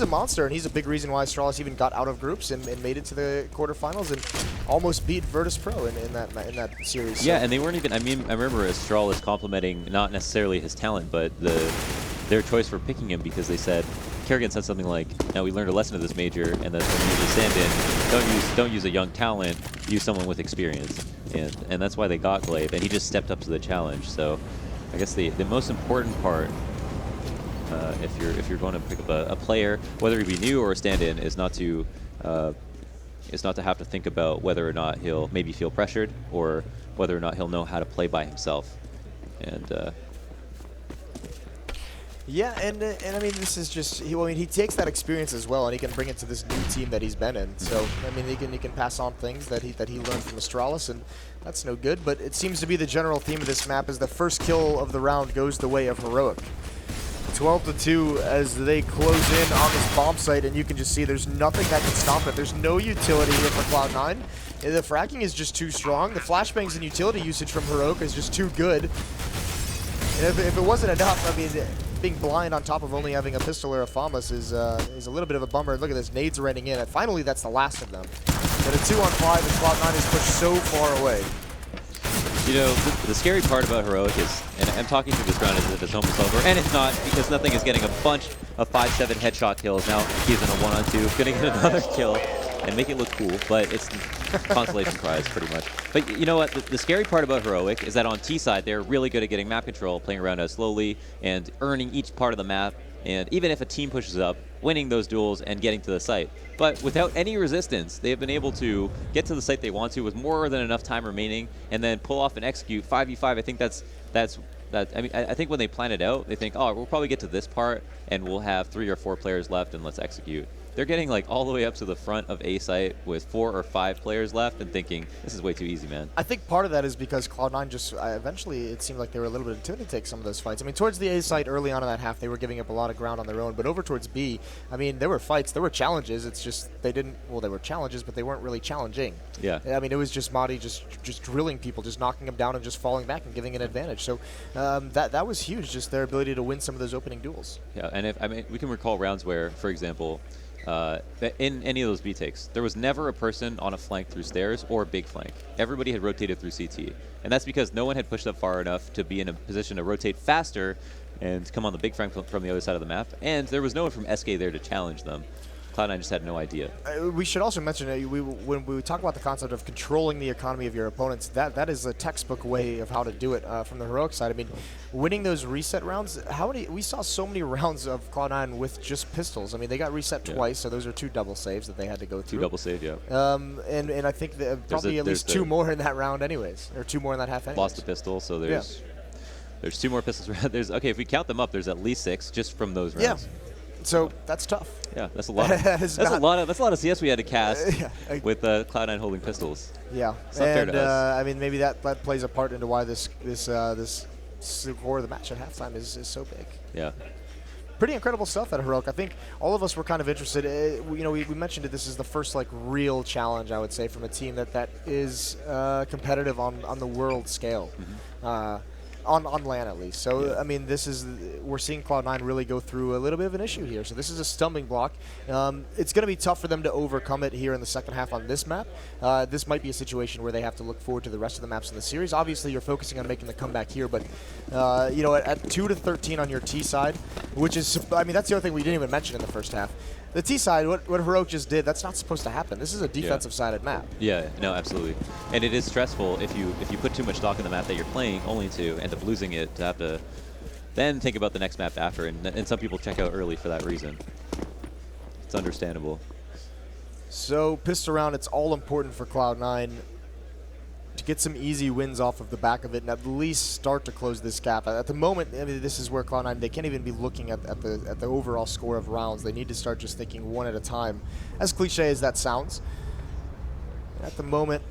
monster, and he's a big reason why Astralis even got out of groups and made it to the quarterfinals and almost beat Virtus Pro in that series. Yeah, so. and they weren't even. I mean, I remember Astralis complimenting not necessarily his talent, but their choice for picking him, because they said, Kerrigan said something like, "Now we learned a lesson of this major, and that when you use a stand-in, don't use a young talent, use someone with experience," and that's why they got Glaive, and he just stepped up to the challenge. So, I guess the most important part, if you're going to pick up a player, whether he be new or a stand-in, is not to have to think about whether or not he'll maybe feel pressured, or whether or not he'll know how to play by himself, and. Yeah, and I mean, this is just he takes that experience as well, and he can bring it to this new team that he's been in. So I mean, he can pass on things that he learned from Astralis, and that's no good. But it seems to be the general theme of this map is the first kill of the round goes the way of Heroic. 12-2 as they close in on this bomb site, and you can just see there's nothing that can stop it. There's no utility here for Cloud9. The fracking is just too strong. The flashbangs and utility usage from Heroic is just too good. And if it wasn't enough, I mean, being blind on top of only having a pistol or a FAMAS is a little bit of a bummer. Look at this, nades raining in. And finally, that's the last of them. But a 2-on-5, and Cloud9 is pushed so far away. You know, the scary part about Heroic is, and I'm talking through this round as if it's almost over, and it's not, because Nothing is getting a bunch of 5-7 headshot kills. Now he's in a 1-on-2, gonna get another kill and make it look cool, but it's consolation prize pretty much. But you know what, the scary part about Heroic is that on T side, they're really good at getting map control, playing around as slowly and earning each part of the map, and even if a team pushes up, winning those duels and getting to the site. But without any resistance, they have been able to get to the site they want to with more than enough time remaining, and then pull off and execute 5v5. I think that's I mean, I think when they plan it out, they think, oh, we'll probably get to this part, and we'll have 3 or 4 players left, and let's execute. They're getting like all the way up to the front of A site with 4 or 5 players left and thinking, this is way too easy, man. I think part of that is because Cloud9 just, eventually it seemed like they were a little bit intimidated to take some of those fights. I mean, towards the A site early on in that half, they were giving up a lot of ground on their own, but over towards B, I mean, there were fights, there were challenges, it's just, they were challenges, but they weren't really challenging. Yeah. I mean, it was just Madi just drilling people, just knocking them down and just falling back and giving an advantage. So that was huge, just their ability to win some of those opening duels. Yeah, and I mean, we can recall rounds where, for example, in any of those B takes, there was never a person on a flank through stairs or a big flank. Everybody had rotated through CT. And that's because no one had pushed up far enough to be in a position to rotate faster and come on the big flank from the other side of the map. And there was no one from SK there to challenge them. Cloud9 just had no idea. We should also mention, when we talk about the concept of controlling the economy of your opponents, that is a textbook way of how to do it from the Heroic side. I mean, winning those reset rounds, we saw so many rounds of Cloud9 with just pistols. I mean, they got reset twice, so those are 2 double saves that they had to go through. 2 double save, yeah. And I think probably at least 2 more in that round anyways, or 2 more in that half anyways. Lost the pistol, so there's 2 more pistols. Okay, if we count them up, there's at least 6 just from those rounds. Yeah. So that's tough. Yeah, that's a lot. That's a lot of CS we had to cast with Cloud9 holding pistols. Yeah, it's not fair to us. I mean, maybe that plays a part into why this score of the match at halftime is so big. Yeah. Pretty incredible stuff at Heroic. I think all of us were kind of interested. We mentioned it. This is the first like real challenge, I would say, from a team that is competitive on the world scale. on LAN at least. So, I mean, we're seeing Cloud9 really go through a little bit of an issue here. So this is a stumbling block. It's going to be tough for them to overcome it here in the second half on this map. This might be a situation where they have to look forward to the rest of the maps in the series. Obviously, you're focusing on making the comeback here, but, you know, at 2-13 on your T side, which is, I mean, that's the other thing we didn't even mention in the first half. The T side, what Heroic just did, that's not supposed to happen. This is a defensive-sided map. Yeah, no, absolutely. And it is stressful if you put too much stock in the map that you're playing, only to end up losing it, to have to then think about the next map after. And some people check out early for that reason. It's understandable. So, pistol round, it's all important for Cloud9 to get some easy wins off of the back of it and at least start to close this gap. At the moment, I mean, this is where Cloud9, they can't even be looking at the overall score of rounds. They need to start just thinking one at a time, as cliche as that sounds. At the moment,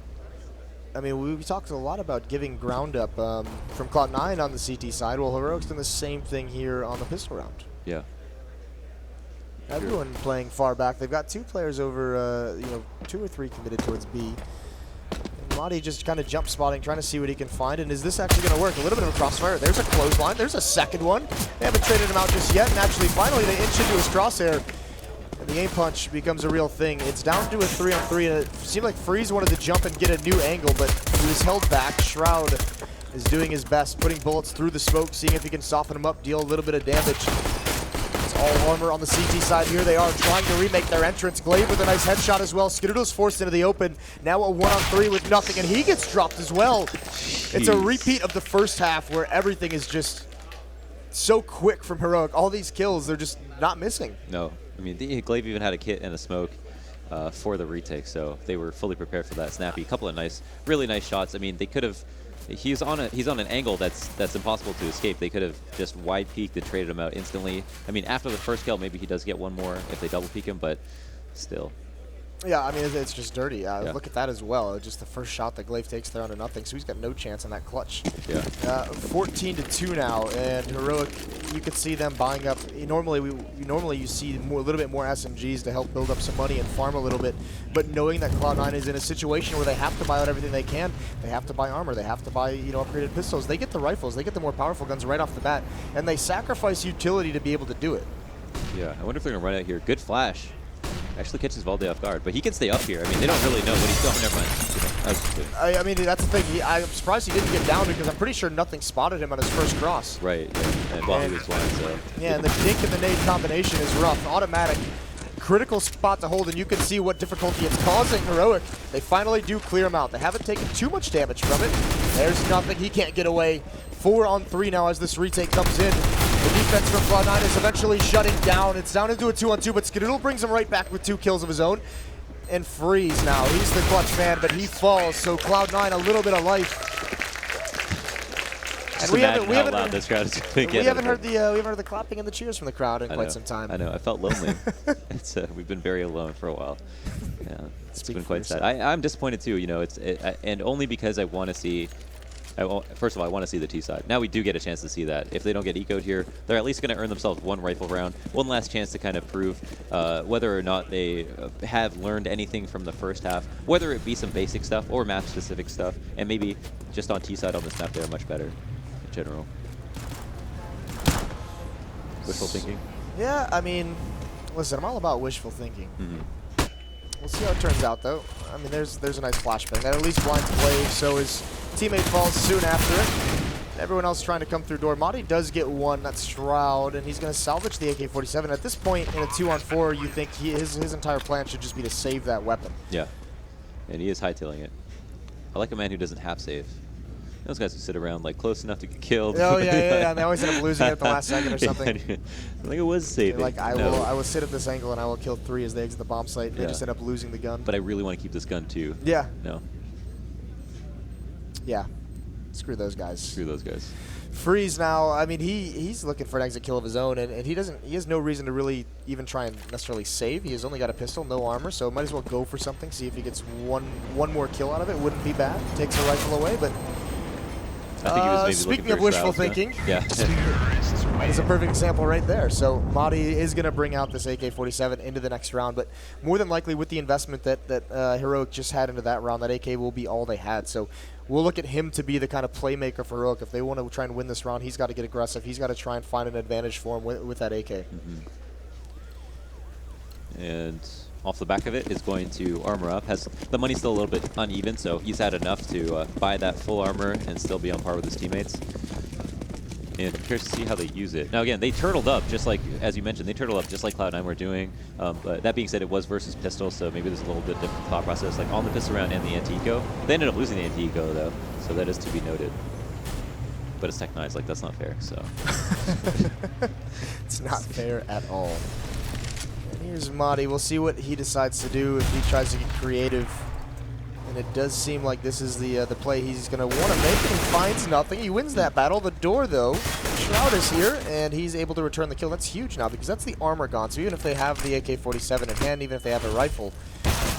I mean, we talked a lot about giving ground up from Cloud9 on the CT side. Well, Heroic's done the same thing here on the pistol round. Yeah. Everyone playing far back. They've got 2 players over, you know, 2 or 3 committed towards B. Madi just kind of jump spotting, trying to see what he can find. And is this actually going to work? A little bit of a crossfire. There's a clothesline. There's a second one. They haven't traded him out just yet. And actually, finally, they inch into his crosshair. And the aim punch becomes a real thing. It's down to a 3-on-3. And it seemed like Freeze wanted to jump and get a new angle, but he was held back. Shroud is doing his best, putting bullets through the smoke, seeing if he can soften him up, deal a little bit of damage. All armor on the CT side. Here they are trying to remake their entrance. Glaive with a nice headshot as well. Skidoodle's forced into the open. Now a 1-on-3 with nothing, and he gets dropped as well. Jeez. It's a repeat of the first half where everything is just so quick from Heroic. All these kills, they're just not missing. No. I mean, Glaive even had a kit and a smoke for the retake, so they were fully prepared for that. Snappy, a couple of really nice shots. I mean, they could have. He's on an angle that's impossible to escape. They could have just wide peeked and traded him out instantly. I mean, after the first kill, maybe he does get one more if they double peek him, but still. Yeah, I mean, it's just dirty. Look at that as well. Just the first shot that Glaive takes there onto nothing, so he's got no chance on that clutch. Yeah. 14-2 now, and Heroic, you could see them buying up. Normally you see a little bit more SMGs to help build up some money and farm a little bit, but knowing that Cloud9 is in a situation where they have to buy out everything they can, they have to buy armor, they have to buy, you know, upgraded pistols. They get the rifles, they get the more powerful guns right off the bat, and they sacrifice utility to be able to do it. Yeah, I wonder if they're gonna run out here. Good flash. Actually catches Valde off guard, but he can stay up here. I mean, they don't really know what he's doing. Never mind. I mean, that's the thing. I'm surprised he didn't get down because I'm pretty sure nothing spotted him on his first cross. Right, yeah. And while he was flying, so. Yeah, and the dink and the nade combination is rough. Automatic, critical spot to hold, and you can see what difficulty it's causing Heroic. They finally do clear him out. They haven't taken too much damage from it. There's nothing. He can't get away. 4-on-3 now as this retake comes in. The defense from Cloud9 is eventually shutting down. It's down into a 2-on-2, but Skidoodle brings him right back with 2 kills of his own. And Freeze now, he's the clutch man, but he falls, so Cloud9 a little bit of life. Just and we haven't loud this crowd is going to get. We haven't heard the clapping and the cheers from the crowd in quite some time. I know. I felt lonely. We've been very alone for a while. Yeah, it's been quite sad. I'm disappointed too. You know, and only because I want to see. First of all, I want to see the T side. Now we do get a chance to see that. If they don't get ecoed here, they're at least going to earn themselves 1 rifle round, one last chance to kind of prove whether or not they have learned anything from the first half, whether it be some basic stuff or map-specific stuff, and maybe just on T side on this map they're much better in general. Wishful thinking? Yeah, I mean, listen, I'm all about wishful thinking. Mm-hmm. We'll see how it turns out, though. I mean, there's a nice flashbang. That at least blinds Glaive, so his teammate falls soon after it. Everyone else trying to come through door. Madi does get one. That's Shroud, and he's going to salvage the AK-47. At this point, in a 2-on-4, you think his entire plan should just be to save that weapon. Yeah, and he is hightailing it. I like a man who doesn't half save. Those guys who sit around like close enough to get killed. Oh yeah, and they always end up losing it at the last second or something. I think it was saving. Like I will sit at this angle and I will kill 3 as they exit the bomb site. And they just end up losing the gun. But I really want to keep this gun too. Yeah. No. Yeah. Screw those guys. Screw those guys. Freeze now. I mean, he's looking for an exit kill of his own, and he has no reason to really even try and necessarily save. He has only got a pistol, no armor, so might as well go for something. See if he gets one more kill out of it. Wouldn't be bad. Takes a rifle away, but. I think he was maybe speaking of wishful thinking. Yeah. It's a perfect example right there. So Madi is going to bring out this AK-47 into the next round, but more than likely with the investment that Heroic just had into that round, that AK will be all they had. So we'll look at him to be the kind of playmaker for Heroic. If they want to try and win this round, he's got to get aggressive. He's got to try and find an advantage for him with that AK. Mm-hmm. And off the back of it is going to armor up. Has the money's still a little bit uneven, so he's had enough to buy that full armor and still be on par with his teammates. And I'm curious to see how they use it. Now again, they turtled up, just like, as you mentioned, they turtled up just like Cloud9 were doing. But that being said, it was versus pistol, so maybe there's a little bit different thought process. Like on the pistol round and the anti-eco. They ended up losing the anti-eco though, so that is to be noted. But it's Tech9's like, that's not fair, so. It's not fair at all. And here's Madi. We'll see what he decides to do if he tries to get creative. And it does seem like this is the play he's going to want to make, and he finds nothing. He wins that battle. The door, though, Shroud is here, and he's able to return the kill. That's huge now, because that's the armor gone. So even if they have the AK-47 in hand, even if they have a rifle,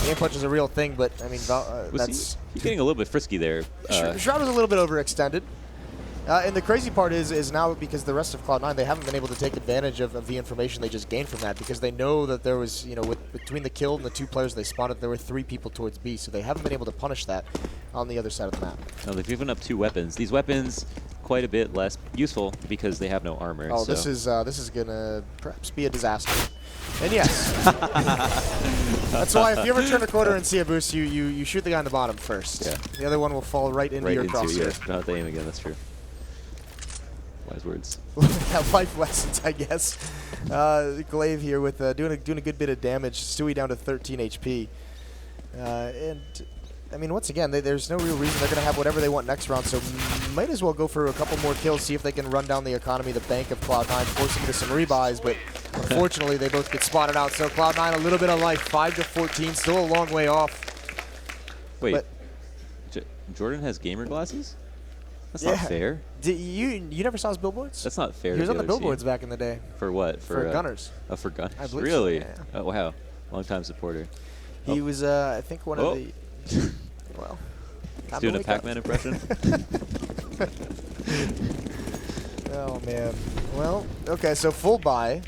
game punch is a real thing, but, I mean, that's... He's getting a little bit frisky there. Shroud was a little bit overextended. And the crazy part is now, because the rest of Cloud9, they haven't been able to take advantage of the information they just gained from that, because they know that there was, you know, between the kill and the 2 players they spotted, there were 3 people towards B, so they haven't been able to punish that on the other side of the map. Now they've given up 2 weapons. These weapons quite a bit less useful because they have no armor. Oh, so. this is gonna perhaps be a disaster. And yes, that's why if you ever turn a corner and see a boost, you shoot the guy on the bottom first. Yeah. The other one will fall right into your crosshair. Yeah, don't have to aim again. That's true. Wise words. Yeah, life lessons, I guess. Glaive here with doing a good bit of damage. Stewie down to 13 HP. And, I mean, once again, there's no real reason they're going to have whatever they want next round, so might as well go for a couple more kills, see if they can run down the economy, the bank of Cloud9, force them into some rebuys, but unfortunately they both get spotted out. So Cloud9, a little bit of life, 5-14, still a long way off. Wait, Jordan has gamer glasses? That's not fair. You never saw his billboards? That's not fair. He was on the billboards back in the day. For what? For Gunners. Oh, for Gunners. I believe really? So, yeah. Oh, wow. Long-time supporter. He was, I think, one of the... Well... He's doing a Pac-Man impression? Oh, man. Well, okay, so full buy.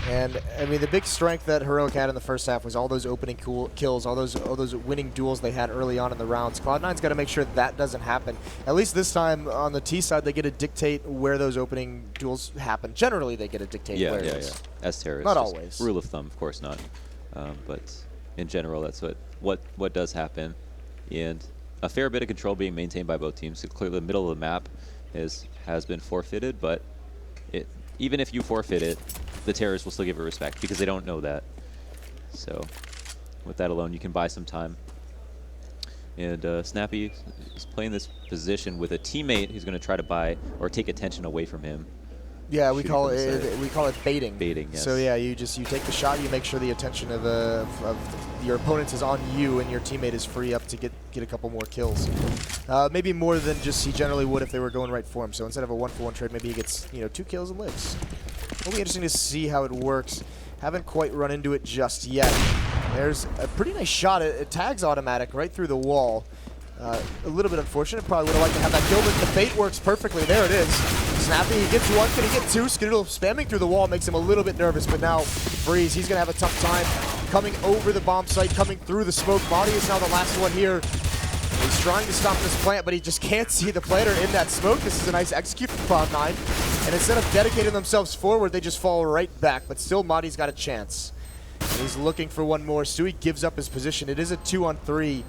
And, I mean, the big strength that Heroic had in the first half was all those opening kills, all those winning duels they had early on in the rounds. Cloud9's got to make sure that doesn't happen. At least this time, on the T side, they get to dictate where those opening duels happen. Generally, they get to dictate where it is. Yeah. As terrorists. Not always. Rule of thumb, of course not. But in general, that's what does happen. And a fair bit of control being maintained by both teams. So clearly, the middle of the map has been forfeited, but even if you forfeit it, the terrorists will still give it respect because they don't know that. So with that alone, you can buy some time. And Snappy is playing this position with a teammate who's going to try to buy or take attention away from him. Yeah, we call it baiting. Baiting, yes. So yeah, you take the shot, you make sure the attention of your opponents is on you, and your teammate is free up to get a couple more kills. Maybe more than just he generally would if they were going right for him. So instead of a 1-for-1 trade, maybe he gets 2 kills and lives. It'll be interesting to see how it works. Haven't quite run into it just yet. There's a pretty nice shot. It tags automatic right through the wall. A little bit unfortunate. Probably would have liked to have that kill, but the bait works perfectly. There it is. Snappy, he gets 1. Can he get 2? Skidoodle spamming through the wall makes him a little bit nervous, but now Freeze, he's going to have a tough time coming over the bomb site, coming through the smoke. Madi is now the last one here. He's trying to stop this plant, but he just can't see the planter in that smoke. This is a nice execute from Cloud9. And instead of dedicating themselves forward, they just fall right back. But still, Madi's got a chance. And he's looking for one more. Stewie gives up his position. It is a 2-on-3.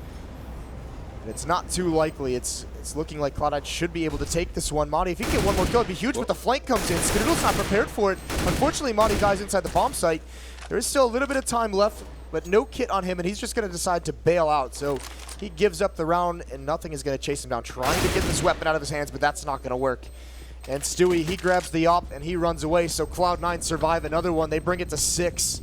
It's not too likely. It's looking like Cloud9 should be able to take this one. Madi, if he can get one more kill, it'd be huge, but the flank comes in. Skidoodle's not prepared for it. Unfortunately, Madi dies inside the bomb site. There is still a little bit of time left, but no kit on him, and he's just going to decide to bail out. So he gives up the round, and nothing is going to chase him down. Trying to get this weapon out of his hands, but that's not going to work. And Stewie, he grabs the op, and he runs away. So Cloud9 survive another one. They bring it to 6.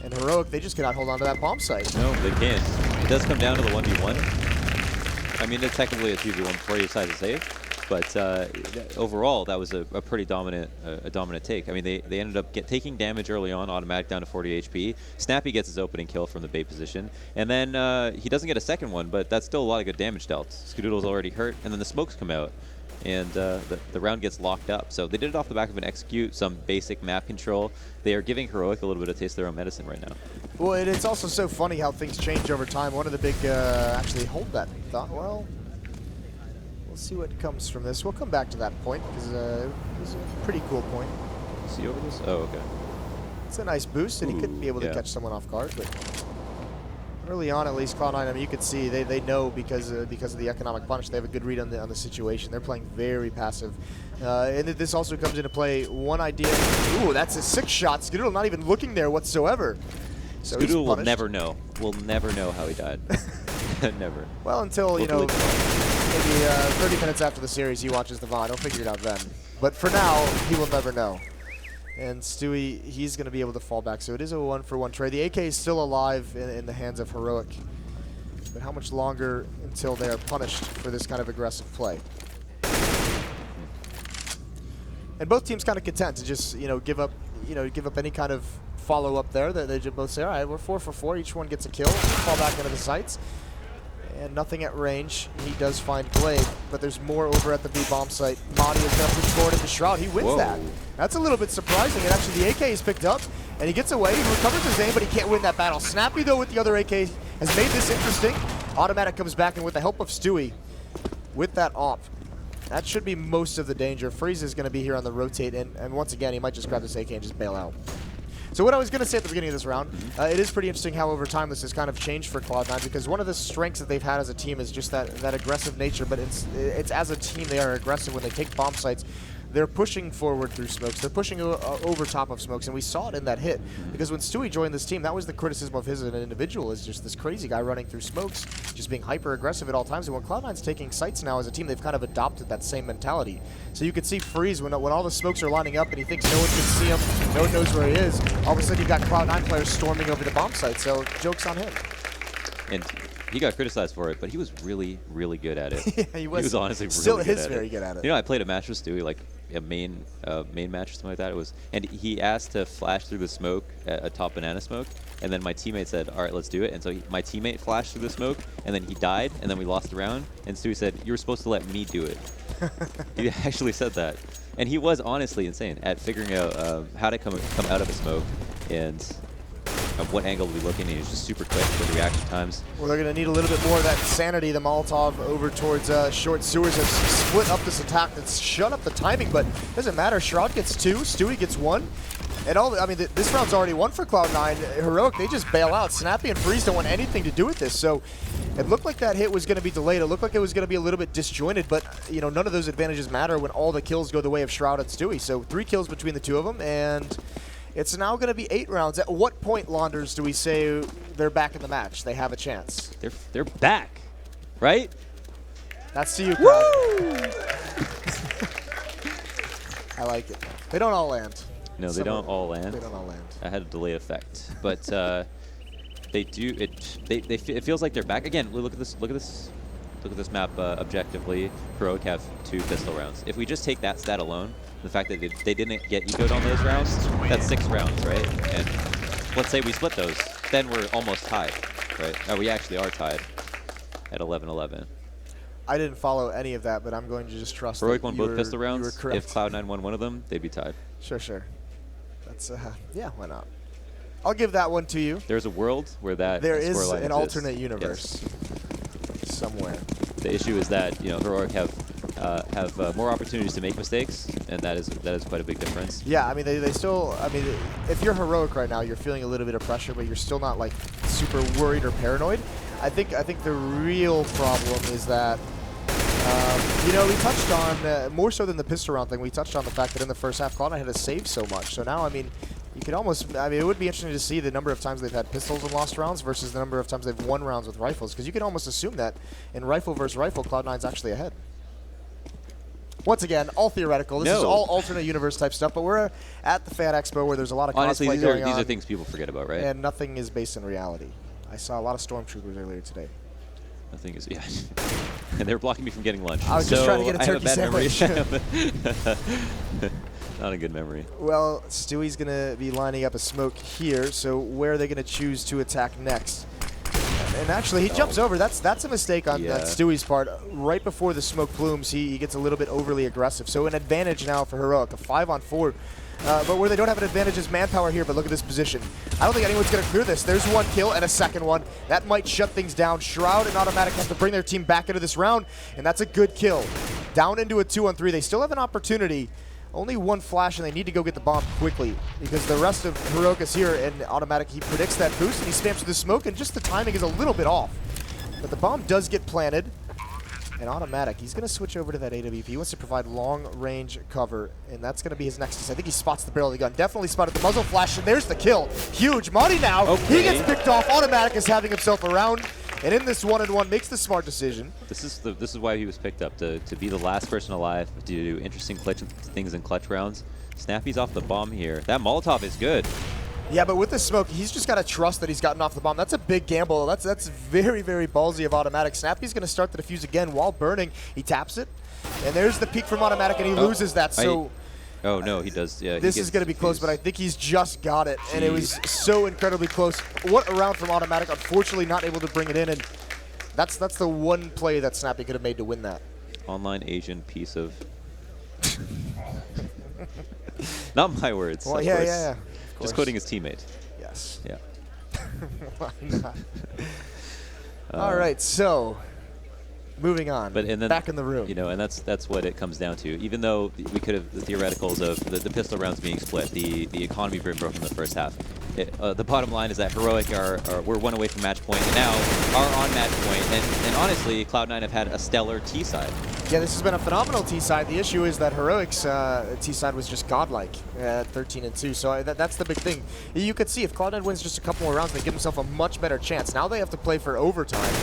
And Heroic, they just cannot hold on to that bomb site. No, they can't. It does come down to the 1v1. I mean, it's technically a 2v1 before you decide to save, but overall, that was a pretty dominant take. I mean, they ended up taking damage early on, automatic down to 40 HP. Snappy gets his opening kill from the bait position, and then he doesn't get a second one, but that's still a lot of good damage dealt. Skidoodle's already hurt, and then the smokes come out. and the round gets locked up. So they did it off the back of an execute, some basic map control. They are giving Heroic a little bit of taste of their own medicine right now. Well, it's also so funny how things change over time. One of the big, actually hold that thought. Well, we'll see what comes from this. We'll come back to that point because it was a pretty cool point. See over this? Oh, okay. It's a nice boost, and he could be able to catch someone off guard, but early on, at least, Cloud9, I mean, you could see they know because of the economic punish, they have a good read on the situation. They're playing very passive. And this also comes into play. One idea. Ooh, that's a 6-shot. Skidoodle not even looking there whatsoever. So Skidoodle will never know. We'll never know how he died. Never. Well, until, you know, maybe 30 minutes after the series, he watches the VOD. He'll figure it out then. But for now, he will never know. And Stewie, he's going to be able to fall back. So it is a 1-for-1 trade. The AK is still alive in the hands of Heroic. But how much longer until they are punished for this kind of aggressive play? And both teams kind of content to just, give up any kind of follow-up there. They just both say, all right, we're 4 for 4. Each one gets a kill, fall back into the sights. And nothing at range. He does find Blade, but there's more over at the B bomb site. Madi is going to push forward into Shroud. He wins that. That's a little bit surprising. And actually, the AK is picked up, and he gets away. He recovers his aim, but he can't win that battle. Snappy, though, with the other AK has made this interesting. Automatic comes back, and with the help of Stewie, with that AWP, that should be most of the danger. Freeze is going to be here on the rotate, and once again, he might just grab this AK and just bail out. So what I was going to say at the beginning of this round, it is pretty interesting how over time this has kind of changed for Cloud9, because one of the strengths that they've had as a team is just that aggressive nature, but it's as a team they are aggressive when they take bomb sites. They're pushing forward through smokes. They're pushing over top of smokes, and we saw it in that hit. Because when Stewie joined this team, that was the criticism of his as an individual, is just this crazy guy running through smokes, just being hyper-aggressive at all times. And when Cloud9's taking sites now as a team, they've kind of adopted that same mentality. So you could see Freeze, when all the smokes are lining up and he thinks no one can see him, no one knows where he is, all of a sudden you've got Cloud9 players storming over the bomb site. So joke's on him. And he got criticized for it, but he was really, really good at it. Yeah, he was honestly still really good at it. very good at it. You know, I played a match with Stewie, like a main match or something like that. And he asked to flash through the smoke, a top banana smoke, and then my teammate said, all right, let's do it. And so my teammate flashed through the smoke, and then he died, and then we lost the round. And Stewie said, you were supposed to let me do it. He actually said that. And he was honestly insane at figuring out how to come out of a smoke and what angle to be looking. And he was just super quick with reaction times. Well, they're going to need a little bit more of that insanity. The Molotov over towards short sewers has split up this attack. That's shut up the timing, but it doesn't matter. Shroud gets 2, Stewie gets 1. And this round's already won for Cloud9. Heroic, they just bail out. Snappy and Freeze don't want anything to do with this. So it looked like that hit was going to be delayed. It looked like it was going to be a little bit disjointed, but none of those advantages matter when all the kills go the way of Shroud and Stewie. So 3 kills between the two of them, and it's now going to be 8 rounds. At what point, Launders, do we say they're back in the match? They have a chance. They're back, right? That's to you, Crowd. I like it. They don't all land. No, they don't all land. They don't all land. I had a delayed effect, but they do. It feels like they're back again. Look at this. Look at this map objectively. Heroic have 2 pistol rounds. If we just take that stat alone, the fact that they didn't get ecoed on those rounds, that's 6 rounds, right? And let's say we split those, then we're almost tied, right? We actually are tied at 11-11. I didn't follow any of that, but I'm going to just trust Heroic that won both pistol rounds. You were correct. If Cloud9 won one of them, they'd be tied. Sure. That's yeah, why not? I'll give that one to you. There's a world where that there is scoreline an exists. alternate universe somewhere. The issue is that Heroic have more opportunities to make mistakes, and that is quite a big difference. Yeah, I mean they still. I mean, if you're Heroic right now, you're feeling a little bit of pressure, but you're still not like super worried or paranoid. I think the real problem is that. We touched on, more so than the pistol round thing, we touched on the fact that in the first half, Cloud9 had to save so much. So now, you could almost, it would be interesting to see the number of times they've had pistols and lost rounds versus the number of times they've won rounds with rifles, because you could almost assume that in rifle versus rifle, Cloud9's actually ahead. Once again, all theoretical. This is all alternate universe type stuff, but we're at the Fan Expo where there's a lot of cosplay going on. These are things people forget about, right? And nothing is based in reality. I saw a lot of stormtroopers earlier today. Nothing is, yeah. And they were blocking me from getting lunch. I was just trying to get a turkey sandwich. Not a good memory. Well, Stewie's going to be lining up a smoke here, so where are they going to choose to attack next? And actually, he jumps over. That's a mistake on Yeah. Stewie's part. Right before the smoke plumes, he gets a little bit overly aggressive. So an advantage now for Heroic, a 5-on-4. But where they don't have an advantage is manpower here, but look at this position. I don't think anyone's going to clear this. There's one kill and a second one. That might shut things down. Shroud and Automatic have to bring their team back into this round, and that's a good kill. Down into a 2-on-3. They still have an opportunity. Only one flash, and they need to go get the bomb quickly because the rest of Heroic is here, and Automatic, he predicts that boost, and he spams through the smoke, and just the timing is a little bit off. But the bomb does get planted. And Automatic, he's going to switch over to that AWP. He wants to provide long-range cover, and that's going to be his next. I think he spots the barrel of the gun. Definitely spotted the muzzle flash, and there's the kill. Huge. Monty now, okay. He gets picked off. Automatic is having himself around, and in this 1-on-1 makes the smart decision. This is why he was picked up, to be the last person alive, to do interesting things in clutch rounds. Snappy's off the bomb here. That Molotov is good. Yeah, but with the smoke, he's just got to trust that he's gotten off the bomb. That's a big gamble. That's very, very ballsy of Automatic. Snappy's going to start the defuse again while burning. He taps it, and there's the peek from Automatic, and he loses that. So oh, no, he does. Yeah, this is going to be close, but I think he's just got it, and it was so incredibly close. What a round from Automatic. Unfortunately, not able to bring it in, and that's the one play that Snappy could have made to win that. Online Asian piece of... Not my words. Well, of yeah, course. yeah. Just quoting his teammate. Yes. Yeah. Why not? All right, so moving on. But and then, back in the room. You know, and that's what it comes down to. Even though we could have the theoreticals of the pistol rounds being split, the economy being broken in the first half. The bottom line is that Heroic we're one away from match point, and now are on match point. And honestly, Cloud9 have had a stellar T side. Yeah, this has been a phenomenal T side. The issue is that Heroic's T side was just godlike at 13-2. So that's the big thing. You could see if Cloud9 wins just a couple more rounds, they give themselves a much better chance. Now they have to play for overtime.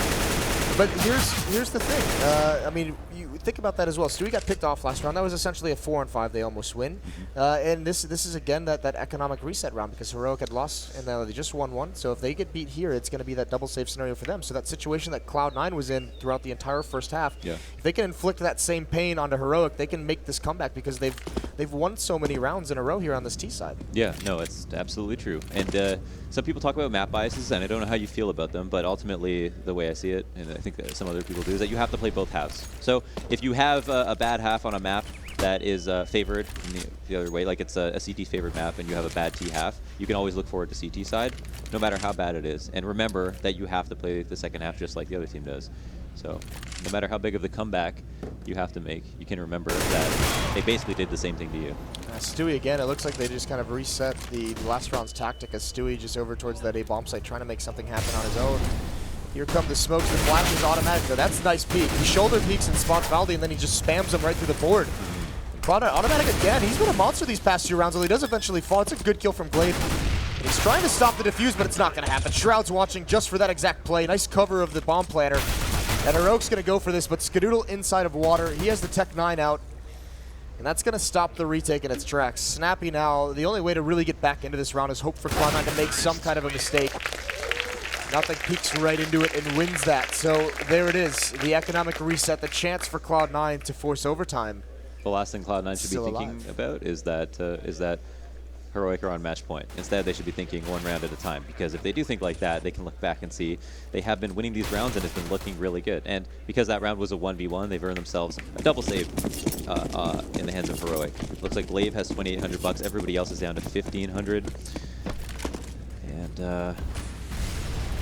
But here's the thing. I mean, you think about that as well. Stewie got picked off last round. That was essentially a 4-on-5. They almost win. And this is again that economic reset round because Heroic had lost and they just won one. So if they get beat here, it's going to be that double save scenario for them. So that situation that Cloud9 was in throughout the entire first half, if they can inflict that same pain onto Heroic, they can make this comeback because they've won so many rounds in a row here on this T side. Yeah, no, it's absolutely true. And some people talk about map biases, and I don't know how you feel about them, but ultimately the way I see it, and I think that some other people do, is that you have to play both halves. So if you have a bad half on a map that is favored in the other way, like it's a CT favored map and you have a bad T half, you can always look forward to CT side, no matter how bad it is. And remember that you have to play the second half just like the other team does. So no matter how big of the comeback you have to make, you can remember that they basically did the same thing to you. Stewie again, it looks like they just kind of reset the last round's tactic as Stewie just over towards that A bomb site trying to make something happen on his own. Here come the smokes, the flash is automatic though. That's a nice peek. He shoulder peeks and spots Valdi and then he just spams him right through the board. Automatic again, he's been a monster these past 2 rounds, although he does eventually fall. It's a good kill from Glade. And he's trying to stop the defuse, but it's not going to happen. Shroud's watching just for that exact play. Nice cover of the bomb planter. And Heroic's going to go for this, but Skadoodle inside of water. He has the Tech 9 out. And that's going to stop the retake in its tracks. Snappy now, the only way to really get back into this round is hope for Cloud9 to make some kind of a mistake. Nothing peeks right into it and wins that. So there it is, the economic reset, the chance for Cloud9 to force overtime. The last thing Cloud9 should be thinking about is that Heroic are on match point. Instead, they should be thinking one round at a time, because if they do think like that, they can look back and see they have been winning these rounds and it's been looking really good. And because that round was a 1v1, they've earned themselves a double save in the hands of Heroic. Looks like Glaive has 2,800 bucks. Everybody else is down to 1,500. And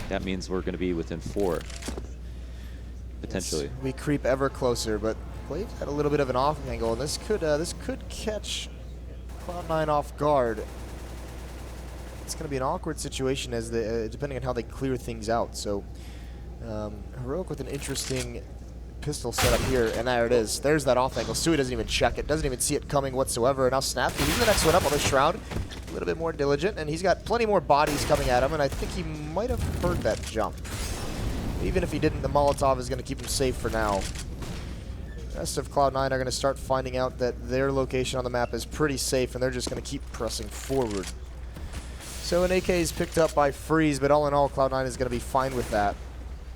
that means we're going to be within 4, potentially. We creep ever closer, but Glaive had a little bit of an off angle, and this could catch Cloud9 off guard. It's going to be an awkward situation as depending on how they clear things out. So Heroic with an interesting pistol setup here, and there it is. There's that off angle. Stewie doesn't even check it, doesn't even see it coming whatsoever. And now Snappy, he's the next one up on the Shroud. A little bit more diligent, and he's got plenty more bodies coming at him, and I think he might have heard that jump. Even if he didn't, the Molotov is going to keep him safe for now. The rest of Cloud9 are going to start finding out that their location on the map is pretty safe, and they're just going to keep pressing forward. So an AK is picked up by Freeze, but all in all, Cloud9 is going to be fine with that,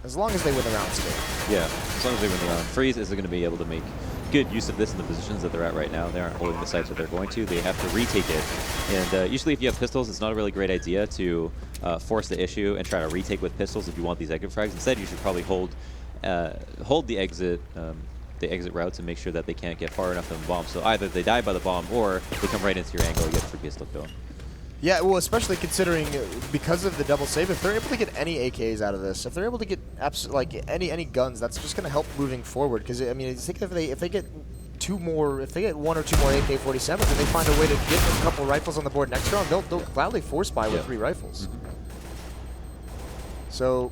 as long as they win the round still. Yeah, as long as they win the round. Freeze isn't going to be able to make good use of this in the positions that they're at right now. They aren't holding the sites that they're going to. They have to retake it. And usually if you have pistols, it's not a really great idea to force the issue and try to retake with pistols if you want these exit frags. Instead, you should probably hold the exit routes and make sure that they can't get far enough from the bomb. So either they die by the bomb or they come right into your angle and get a free pistol kill. Yeah, well, especially considering because of the double save, if they're able to get any AKs out of this, if they're able to get any guns, that's just going to help moving forward. Because I mean, think if they get one or two more AK-47s, and they find a way to get a couple rifles on the board next round, they'll gladly force buy with 3 rifles. So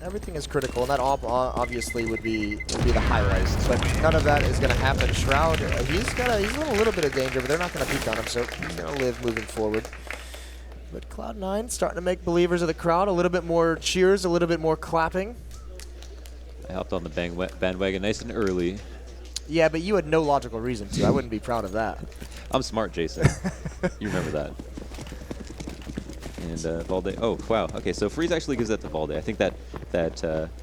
everything is critical, and that obviously would be the high-rise. But none of that is going to happen. Shroud, he's in a little bit of danger, but they're not going to peek on him, so he's going to live moving forward. But Cloud9 starting to make believers of the crowd. A little bit more cheers, a little bit more clapping. I hopped on the bandwagon nice and early. Yeah, but you had no logical reason to. I wouldn't be proud of that. I'm smart, Jason. You remember that. And Valde, oh wow, okay, so Freeze actually gives that to Valde. I think that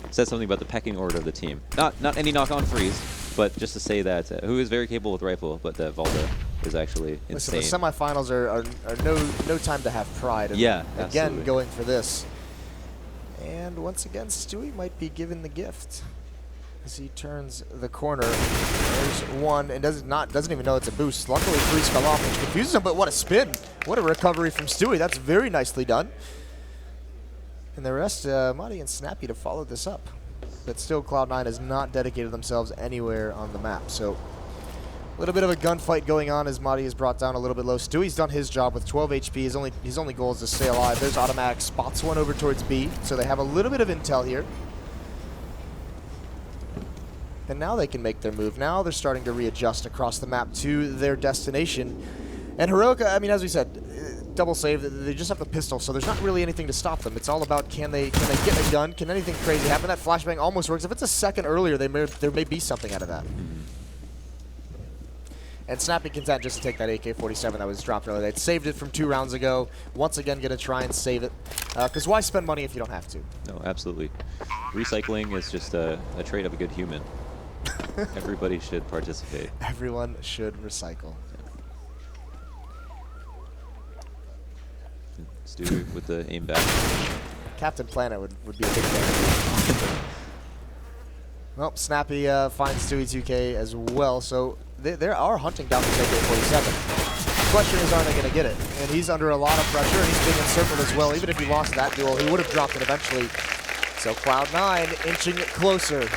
says something about the pecking order of the team. Not any knock on Freeze, but just to say that who is very capable with rifle, but Valde is actually insane. Listen, the semifinals are no time to have pride. And yeah, again, absolutely. Going for this. And once again, Stewie might be given the gift as he turns the corner. There's one, and doesn't even know it's a boost. Luckily, Freeze fell off, which confuses him, but what a spin. What a recovery from Stewie. That's very nicely done. And the rest, Madi and Snappy to follow this up. But still, Cloud9 has not dedicated themselves anywhere on the map. So a little bit of a gunfight going on as Madi is brought down a little bit low. Stewie's done his job with 12 HP. His only goal is to stay alive. There's automatic, spots one over towards B. So they have a little bit of intel here. And now they can make their move. Now they're starting to readjust across the map to their destination. And Heroica, I mean, as we said, double save, they just have the pistol, so there's not really anything to stop them. It's all about can they get a gun? Can anything crazy happen? That flashbang almost works. If it's a second earlier, there may be something out of that. And Snappy content just to take that AK-47 that was dropped earlier. They'd saved it from 2 rounds ago. Once again, going to try and save it. Because why spend money if you don't have to? No, absolutely. Recycling is just a trait of a good human. Everybody should participate. Everyone should recycle. Stu with the aim back. Captain Planet would be a big fan. Well, Snappy finds Stewie 2K as well, so they are hunting down the AK-47. The question is, are they going to get it? And he's under a lot of pressure, and he's being encircled as well. Even if he lost that duel, he would have dropped it eventually. So Cloud9 inching closer.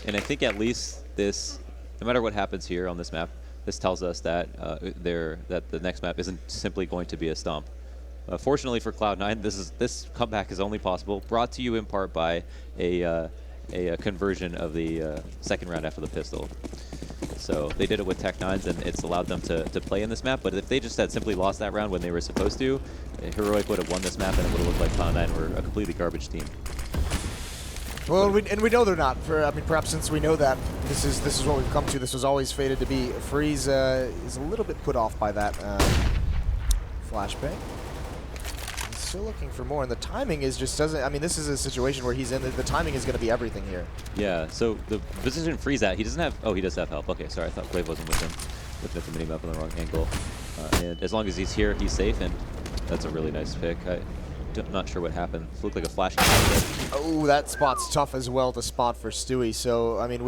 And I think at least this, no matter what happens here on this map, this tells us that that the next map isn't simply going to be a stomp. Fortunately for Cloud9, this comeback is only possible, brought to you in part by a conversion of the second round after the pistol. So they did it with Tech9s, and it's allowed them to play in this map. But if they just had simply lost that round when they were supposed to, Heroic would have won this map, and it would have looked like Cloud9 were a completely garbage team. Well, we know they're not. I mean, perhaps since we know that, this is what we've come to. This was always fated to be. Freeze is a little bit put off by that flashbang. He's still looking for more, and the timing is just doesn't. I mean, this is a situation where he's in. The timing is going to be everything here. Yeah. So the position Freeze at, he doesn't have. Oh, he does have help. Okay, sorry, I thought Glaive wasn't with him. Looking at the minimap on the wrong angle. And as long as he's here, he's safe, and that's a really nice pick. I'm not sure what happened. It looked like a flash. Oh, that spot's tough as well to spot for Stewie. So, I mean,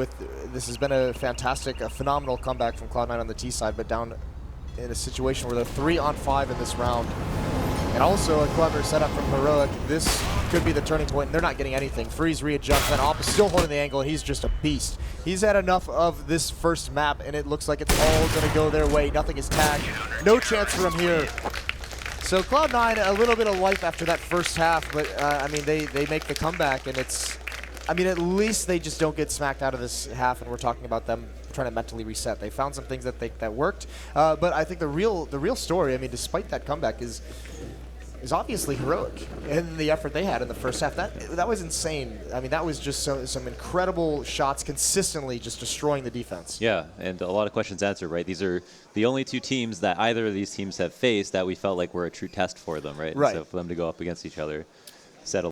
this has been a phenomenal comeback from Cloud9 on the T side, but down in a situation where they're 3-on-5 in this round. And also a clever setup from Heroic. This could be the turning point, and they're not getting anything. Freeze readjusts, then Op is still holding the angle, and he's just a beast. He's had enough of this first map, and it looks like it's all going to go their way. Nothing is tagged. No chance for him here. So Cloud9, a little bit of life after that first half, but I mean, they make the comeback, and it's, I mean, at least they just don't get smacked out of this half, and we're talking about them trying to mentally reset. They found some things that worked, but I think the real story, I mean, despite that comeback, is obviously Heroic in the effort they had in the first half. That was insane. I mean, that was just some incredible shots consistently just destroying the defense. Yeah, and a lot of questions answered, right? These are the only 2 teams that either of these teams have faced that we felt like were a true test for them, right? Right. So for them to go up against each other, settle